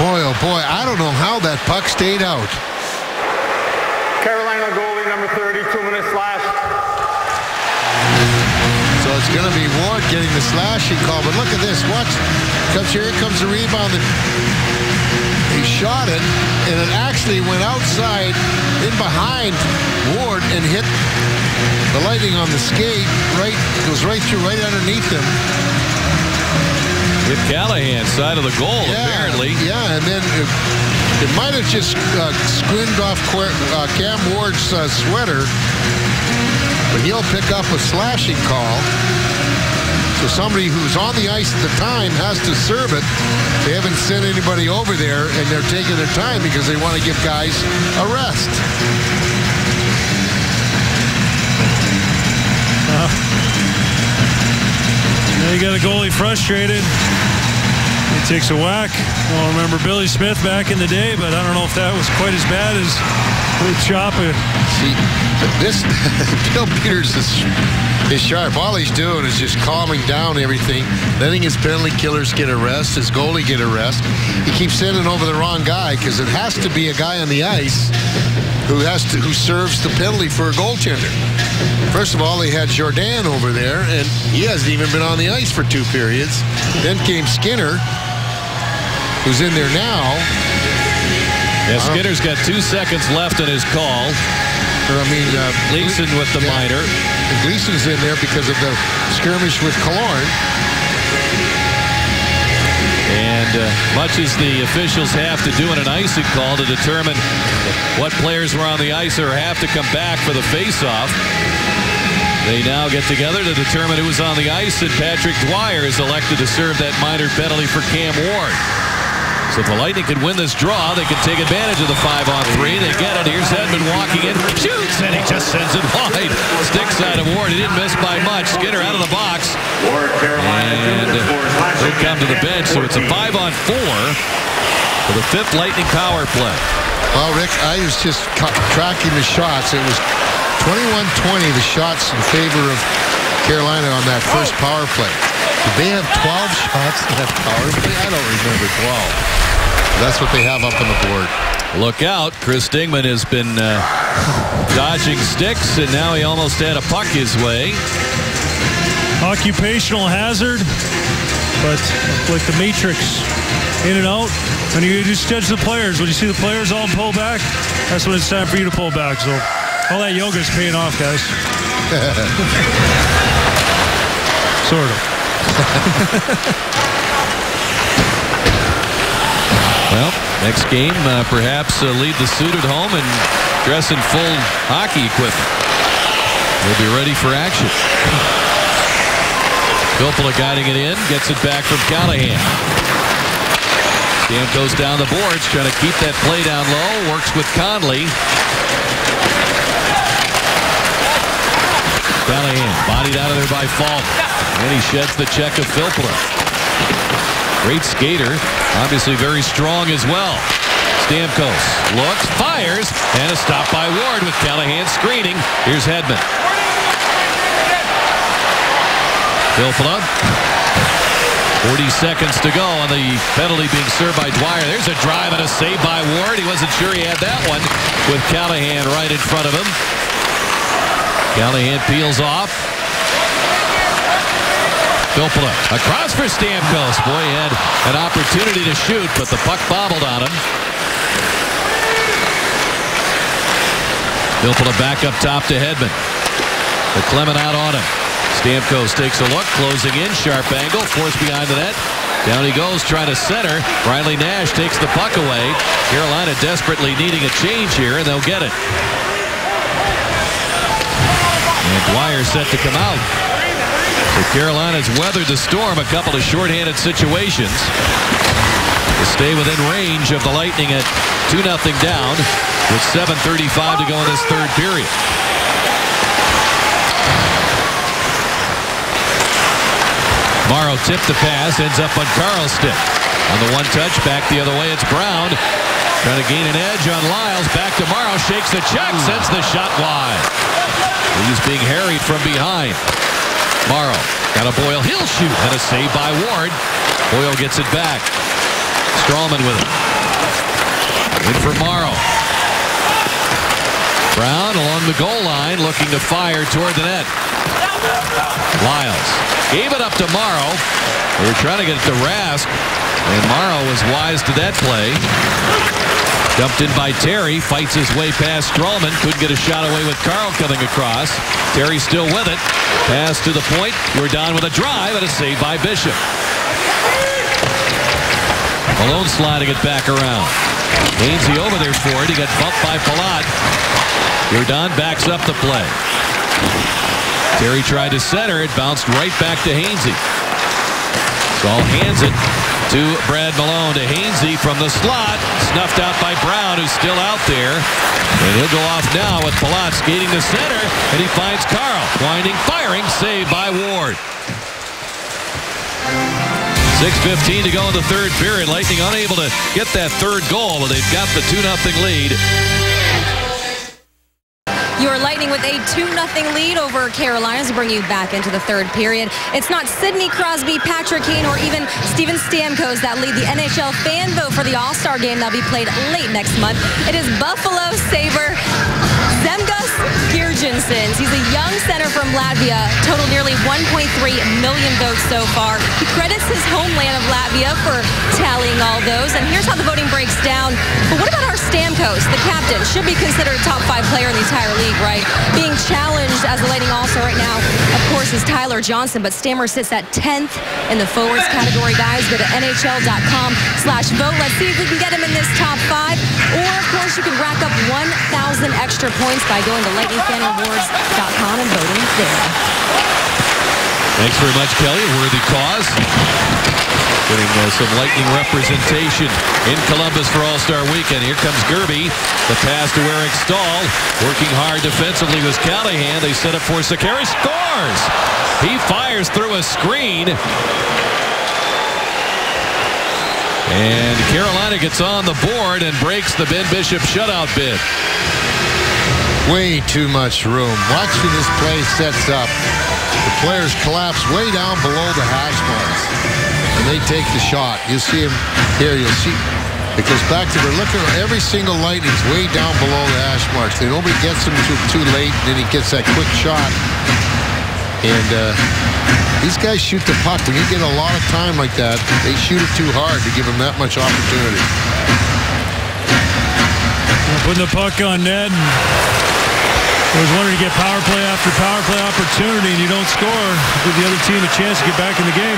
Boy, oh boy, I don't know how that puck stayed out. Carolina goalie number 30, 2 minutes slash. So it's going to be Ward getting the slashing call. But look at this. Watch. Here comes the rebound. He shot it, and it actually went outside in behind Ward and hit the Lightning on the skate. Right, goes right through, right underneath him. Hit Callahan side of the goal, apparently. Yeah, and then it might have just squinted off Cam Ward's sweater, but he'll pick up a slashing call. So somebody who's on the ice at the time has to serve it. They haven't sent anybody over there, and they're taking their time because they want to give guys a rest. Now you got a goalie frustrated. He takes a whack. Well, I remember Billy Smith back in the day, but I don't know if that was quite as bad as with Choppa. See, this Bill Peters is sharp. All he's doing is just calming down everything, letting his penalty killers get a rest, his goalie get a rest. He keeps sending over the wrong guy because it has to be a guy on the ice who serves the penalty for a goaltender. First of all, they had Jordan over there, and he hasn't even been on the ice for 2 periods. Then came Skinner, who's in there now. Yeah, Skinner's got 2 seconds left in his call. Gleason with the minor. Gleason's in there because of the skirmish with Killorn. And much as the officials have to do in an icing call to determine what players were on the ice or have to come back for the face-off, they now get together to determine who was on the ice, and Patrick Dwyer is elected to serve that minor penalty for Cam Ward. So if the Lightning can win this draw, they can take advantage of the 5-on-3. They get it. Here's Hedman walking in. Shoots, and he just sends it wide. Stick side of Ward. He didn't miss by much. Skinner out of the box. And he'll come to the bench. So it's a 5-on-4 for the 5th Lightning power play. Well, Rick, I was just tracking the shots. It was 21-20, the shots in favor of Carolina on that first power play. Did they have 12 shots in that power play? I don't remember 12. That's what they have up on the board. Look out. Chris Stingman has been dodging sticks, and now he almost had a puck his way. Occupational hazard, but like the Matrix, in and out. And you just judge the players. When you see the players all pull back, that's when it's time for you to pull back. So all that yoga's paying off, guys. Sort of. Well, next game, perhaps leave the suit at home and dress in full hockey equipment. We'll be ready for action. Filppula guiding it in, gets it back from Callahan. Stamkos down the boards, trying to keep that play down low. Works with Conley. Callahan bodied out of there by Falk. And he sheds the check of Filppula. Great skater. Obviously very strong as well. Stamkos looks, fires, and a stop by Ward with Callahan screening. Here's Hedman. Filppula. 40 seconds to go on the penalty being served by Dwyer. There's a drive and a save by Ward. He wasn't sure he had that one with Callahan right in front of him. Callahan peels off. Filppula across for Stamkos. Boy, he had an opportunity to shoot, but the puck bobbled on him. Filppula back up top to Hedman. But Clement out on him. Stamkos takes a look, closing in, sharp angle, forced behind the net. Down he goes, trying to center. Riley Nash takes the puck away. Carolina desperately needing a change here, and they'll get it. And Dwyer set to come out. So Carolina's weathered the storm, a couple of shorthanded situations to stay within range of the Lightning at 2-0 down with 7:35 to go in this third period. Morrow tipped the pass, ends up on Carl's stick. On the one touch, back the other way, it's Brown. Trying to gain an edge on Lyles. Back to Morrow, shakes the check, sends the shot wide. He's being harried from behind. Morrow got a Boyle. He'll shoot, and a save by Ward. Boyle gets it back. Strawman with it. In for Morrow. Brown along the goal line, looking to fire toward the net. Lyles gave it up to Morrow. They were trying to get it to Rask, and Morrow was wise to that play. Dumped in by Terry, fights his way past Strawman. Couldn't get a shot away with Carl coming across. Terry still with it. Pass to the point. Jordan with a drive and a save by Bishop. Malone sliding it back around. Hainsey over there for it. He got bumped by Palat. Jordan backs up the play. Terry tried to center. It bounced right back to Hainsey. Saul hands it to Brad Malone, to Hainsey from the slot. Snuffed out by Brown, who's still out there. And he'll go off now with Palat skating to center. And he finds Carl. Winding, firing, saved by Ward. 6:15 to go in the third period. Lightning unable to get that third goal, but they've got the 2-0 lead. Your Lightning with a 2-0 lead over Carolina to bring you back into the third period. It's not Sidney Crosby, Patrick Kane, or even Steven Stamkos that lead the NHL fan vote for the All-Star game that'll be played late next month. It is Buffalo Sabre Zemgus Girgensons. He's a young center from Latvia, totaled nearly 1.3 million votes so far. He credits his homeland of Latvia for tallying all those. And here's how the voting breaks down. But what about our Stamkos, the captain? Should be considered a top 5 player in the entire league, right? Being challenged as a Lightning All-Star right now, of course, is Tyler Johnson. But Stammer sits at 10th in the forwards category, guys. Go to NHL.com/vote. Let's see if we can get him in this top 5. Or, of course, you can rack up 1,000 extra points by going to LightningFanAwards.com and voting there. Thanks very much, Kelly. A worthy cause. Getting some Lightning representation in Columbus for All-Star Weekend. Here comes Gerby. The pass to Eric Stahl. Working hard defensively was Callahan. They set up for Sakari. Scores! He fires through a screen. And Carolina gets on the board and breaks the Ben Bishop shutout bid. Way too much room. Watch when this play sets up. The players collapse way down below the hash marks. And they take the shot. You'll see him here. You'll see. It goes back to they're looking at every single Lightning's way down below the hash marks. Nobody gets him too late. And then he gets that quick shot. And these guys shoot the puck. When you get a lot of time like that, they shoot it too hard to give them that much opportunity. Putting the puck on net. I was wondering to get power play after power play opportunity, and you don't score. Give the other team a chance to get back in the game.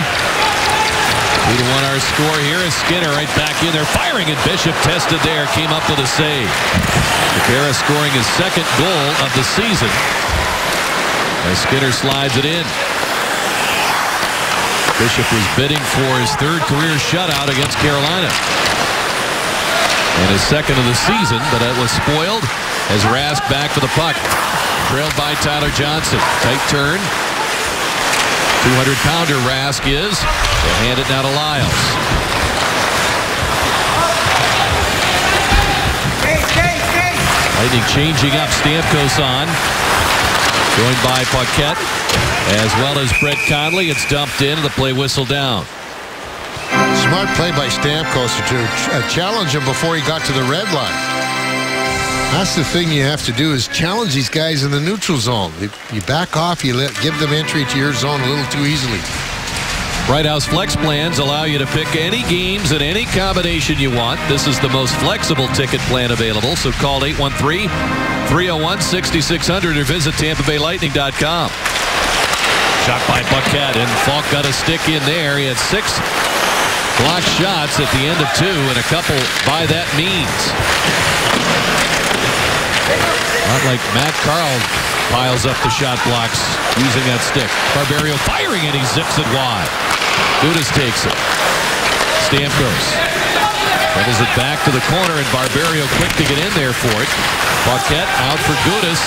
2-1 our score here is Skinner right back in there firing, and Bishop tested there, came up with a save. Becerra scoring his second goal of the season as Skinner slides it in. Bishop was bidding for his third career shutout against Carolina. And his second of the season, but it was spoiled as Rask back for the puck. Trailed by Tyler Johnson. Tight turn. 200-pounder Rask is. They'll hand it now to Lyles. Lightning changing up. Stamkos on. Joined by Paquette, as well as Brett Conley. It's dumped in, and the play whistled down. Smart play by Stamkos to challenge him before he got to the red line. That's the thing you have to do, is challenge these guys in the neutral zone. You back off, you give them entry to your zone a little too easily. Bright House Flex plans allow you to pick any games in any combination you want. This is the most flexible ticket plan available, so call 813-301-6600 or visit TampaBayLightning.com. Shot by Paquette, and Falk got a stick in there. He had 6 block shots at the end of 2, and a couple by that means. Not like Matt Carl piles up the shot blocks using that stick. Barberio firing, and he zips it wide. Gudas takes it. Stamkos dribbles it back to the corner, and Barberio quick to get in there for it. Paquette out for Gudas.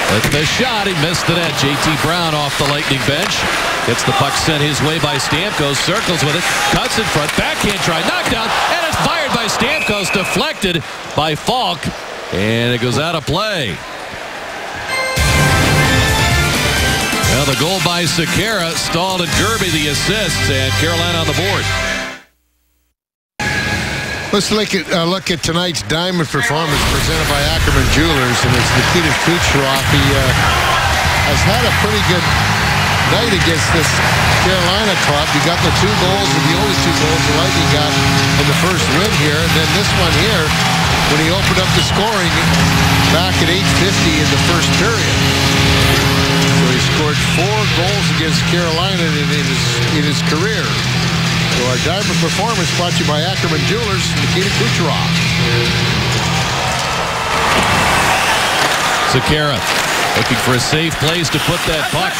At the shot, he missed the net. J.T. Brown off the Lightning bench. Gets the puck sent his way by Stamkos. Circles with it. Cuts in front. Backhand try. Knocked down. And it's fired by Stamkos. Deflected by Falk. And it goes out of play. Well, the goal by Sekera. Stahl and Gerby the assists. And Carolina on the board. Let's look at tonight's diamond performance presented by Ackerman Jewelers, and it's Nikita Kucherov. He has had a pretty good night against this Carolina club. He got the 2 goals, and the only 2 goals the Lightning got in the first win here. And then this one here, when he opened up the scoring back at 8:50 in the first period. So he scored 4 goals against Carolina in his career. So our diamond performance brought to you by Ackerman Jewelers, Nikita Kucherov. Sekera looking for a safe place to put that puck.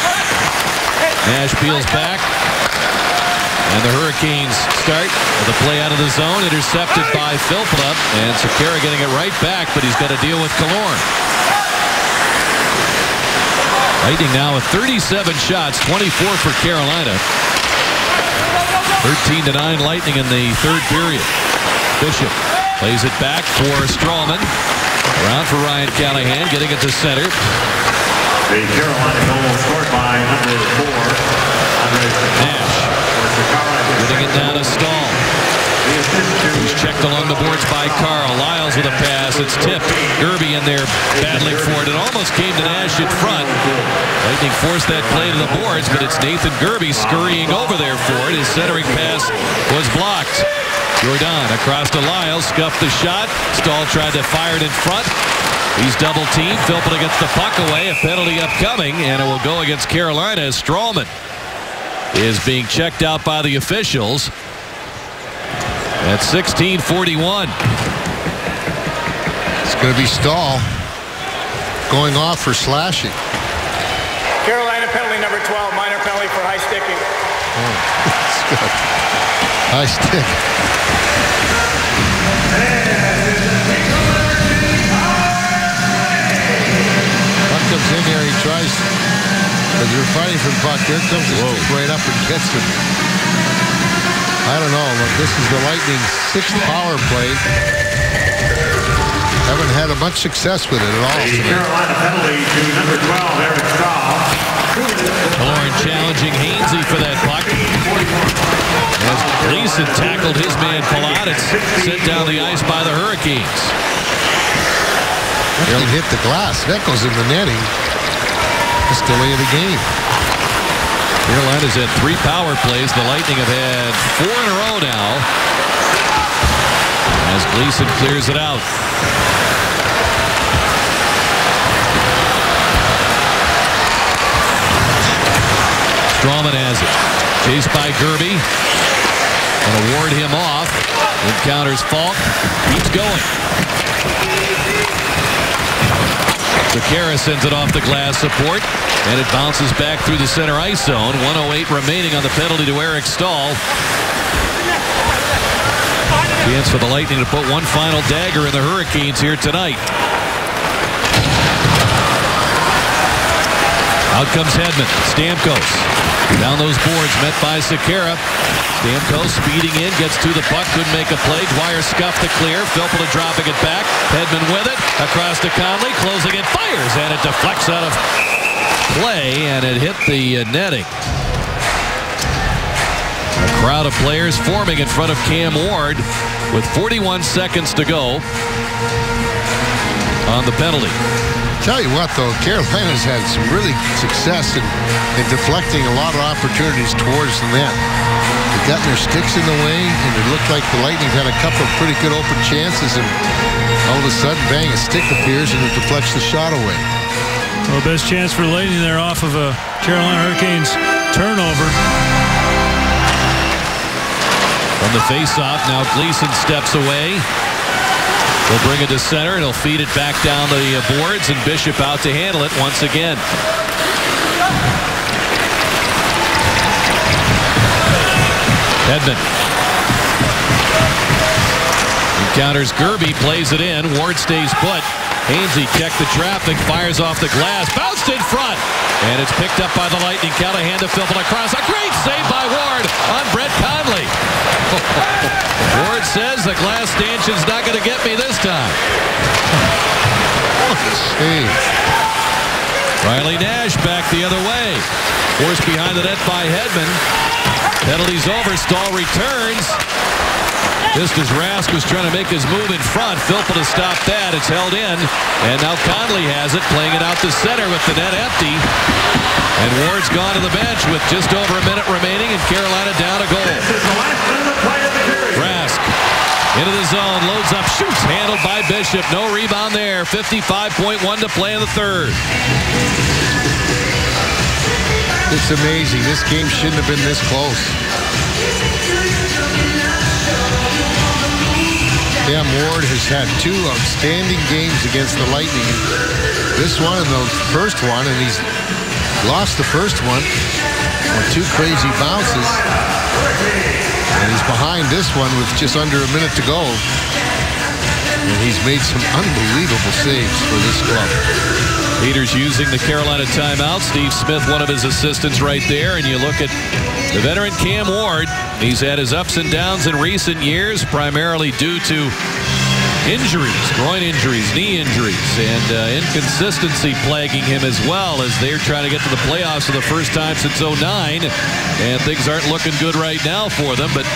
Nash peels back. And the Hurricanes start with a play out of the zone, intercepted by Filppula. And Sekera getting it right back, but he's got to deal with Killorn. Lightning now with 37 shots, 24 for Carolina. 13-9 Lightning in the third period. Bishop plays it back for Strawman. Around for Ryan Callahan, getting it to center. The Carolina goal scored by number 4, Nash. Getting it down to Stahl. He's checked along the boards by Carl. Lyles with a pass. It's tipped. Gerby in there battling for it. It almost came to Nash in front. Lightning forced that play to the boards, but it's Nathan Gerby scurrying over there for it. His centering pass was blocked. Jordan across to Lyles. Scuffed the shot. Stahl tried to fire it in front. He's double teamed. Filppula gets the puck away. A penalty upcoming, and it will go against Carolina as Strawman is being checked out by the officials. At 16:41. It's going to be Stahl going off for slashing. Carolina penalty number 12, minor penalty for high sticking. Oh, that's good. High stick. Puck comes in there, he tries, as they're fighting for the puck, here comes the stick right up and gets him. I don't know. Look, this is the Lightning's 6th power play. Haven't had much success with it at all. The Carolina penalty to number 12, Eric Stahl. Killorn challenging Hainsey for that puck. As Gleason tackled his man Palat, it's sent down the ice by the Hurricanes. He hit the glass. That goes in the netting. That's the way of the game. Carolina's had 3 power plays. The Lightning have had 4 in a row now. As Gleason clears it out. Strawman has it. Chased by Gerby. Going to ward him off. Encounters Falk. Keeps going. Sekera sends it off the glass support. And it bounces back through the center ice zone. 1:08 remaining on the penalty to Eric Stahl. Chance for the Lightning to put one final dagger in the Hurricanes here tonight. Out comes Hedman. Stamkos. Down those boards, met by Sekera. Stamkos speeding in, gets to the puck, couldn't make a play. Dwyer scuffed the clear. Filppula dropping it back. Hedman with it. Across to Conley, closing it, fires, and it deflects out of play, and it hit the netting. A crowd of players forming in front of Cam Ward with 41 seconds to go on the penalty. Tell you what, though, Carolina's had some really success in deflecting a lot of opportunities towards the net. They've gotten their sticks in the way, and it looked like the Lightning had a couple of pretty good open chances, and all of a sudden, bang, a stick appears, and it deflects the shot away. Well, best chance for Lightning there off of a Carolina Hurricanes turnover. From the faceoff, now Gleason steps away. He'll bring it to center, and he'll feed it back down the boards, and Bishop out to handle it once again. Hedman encounters Gerby, plays it in. Ward stays put. Hainsey checked the traffic, fires off the glass, bounced in front, and it's picked up by the Lightning. Callahan to Philpott across. A great save by Ward on Brett Conley. Ward says the glass stanchion's not going to get me this time. What a save. Riley Nash back the other way. Forced behind the net by Hedman. Penalties over. Stahl returns. Just as Rask was trying to make his move in front, Philpott to stop that. It's held in, and now Conley has it, playing it out to center with the net empty. And Ward's gone to the bench with just over a minute remaining, and Carolina down a goal. Rask into the zone, loads up, shoots, handled by Bishop. No rebound there. 55.1 to play in the third. It's amazing. This game shouldn't have been this close. Cam Ward has had two outstanding games against the Lightning. This one and the first one, and he's lost the first one on two crazy bounces. And he's behind this one with just under a minute to go. And he's made some unbelievable saves for this club. Peters using the Carolina timeout. Steve Smith, one of his assistants right there. And you look at the veteran Cam Ward. He's had his ups and downs in recent years, primarily due to injuries, groin injuries, knee injuries, and inconsistency plaguing him as well as they're trying to get to the playoffs for the first time since '09. And things aren't looking good right now for them, but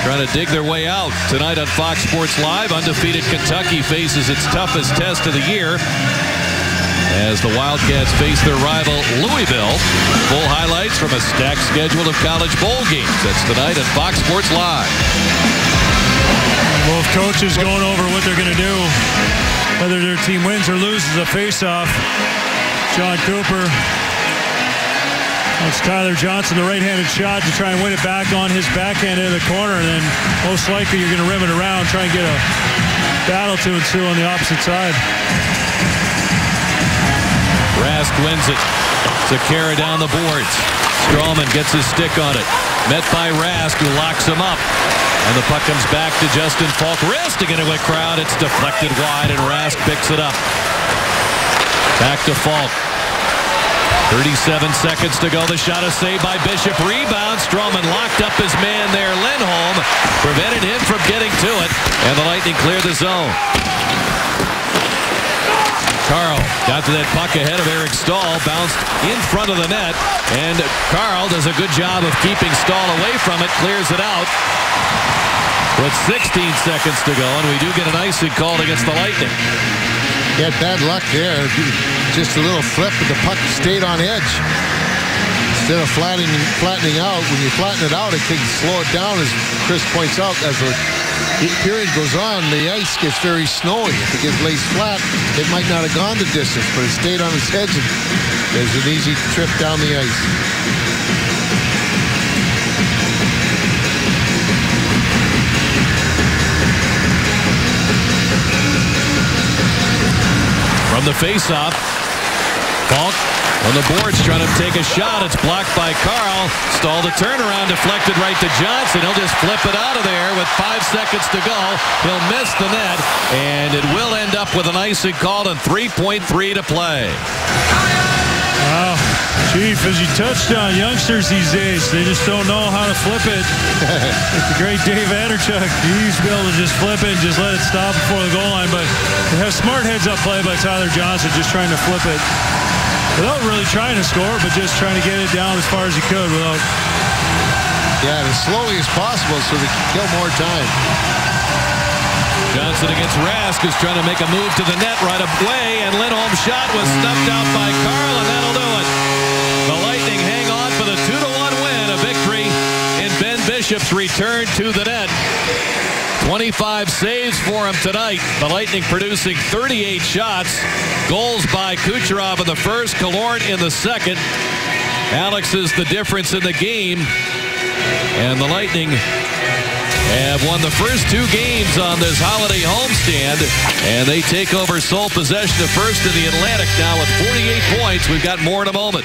trying to dig their way out. Tonight on Fox Sports Live, undefeated Kentucky faces its toughest test of the year as the Wildcats face their rival Louisville. Full highlights from a stacked schedule of college bowl games. That's tonight on Fox Sports Live. Both coaches going over what they're going to do, whether their team wins or loses a face-off. John Cooper. It's Tyler Johnson, the right-handed shot to try and win it back on his backhand into the corner, and then most likely you're going to rim it around, try and get a battle to ensue on the opposite side. Rask wins it. Sekera down the boards. Strawman gets his stick on it. Met by Rask, who locks him up. And the puck comes back to Justin Falk. Wristing into a crowd. It's deflected wide, and Rask picks it up. Back to Falk. 37 seconds to go. The shot is saved by Bishop. Rebound. Strawman locked up his man there. Lindholm prevented him from getting to it. And the Lightning clear the zone. Carl got to that puck ahead of Eric Stahl, bounced in front of the net, and Carl does a good job of keeping Stahl away from it, clears it out with 16 seconds to go, and we do get an icing called against the Lightning. He had bad luck there. Just a little flip, but the puck stayed on edge. Instead of flattening out, when you flatten it out, it can slow it down, as Chris points out. As the period goes on, the ice gets very snowy. If it gets laid flat, it might not have gone the distance, but it stayed on its edge, and there's an easy trip down the ice. From the faceoff, Falk on the boards trying to take a shot. It's blocked by Carl. Stahl the turnaround, deflected right to Johnson. He'll just flip it out of there with 5 seconds to go. He'll miss the net, and it will end up with an icing call and 3.3 to play. Wow, Chief, as you touched on, youngsters these days, they just don't know how to flip it. Like the great Dave Anderchuk, he used to be able to just flip it and just let it stop before the goal line, but they have smart heads-up play by Tyler Johnson, just trying to flip it without really trying to score, but just trying to get it down as far as he could without... Yeah, and as slowly as possible so they can kill more time. Johnson against Rask is trying to make a move to the net right away, and Lindholm's shot was snuffed out by Carl, and that'll do it. The Lightning hang on for the 2-1 win, a victory in Ben Bishop's return to the net. 25 saves for him tonight. The Lightning producing 38 shots. Goals by Kucherov in the first, Killorn in the second. Alex is the difference in the game. And the Lightning have won the first 2 games on this holiday homestand, and they take over sole possession of first in the Atlantic now with 48 points. We've got more in a moment.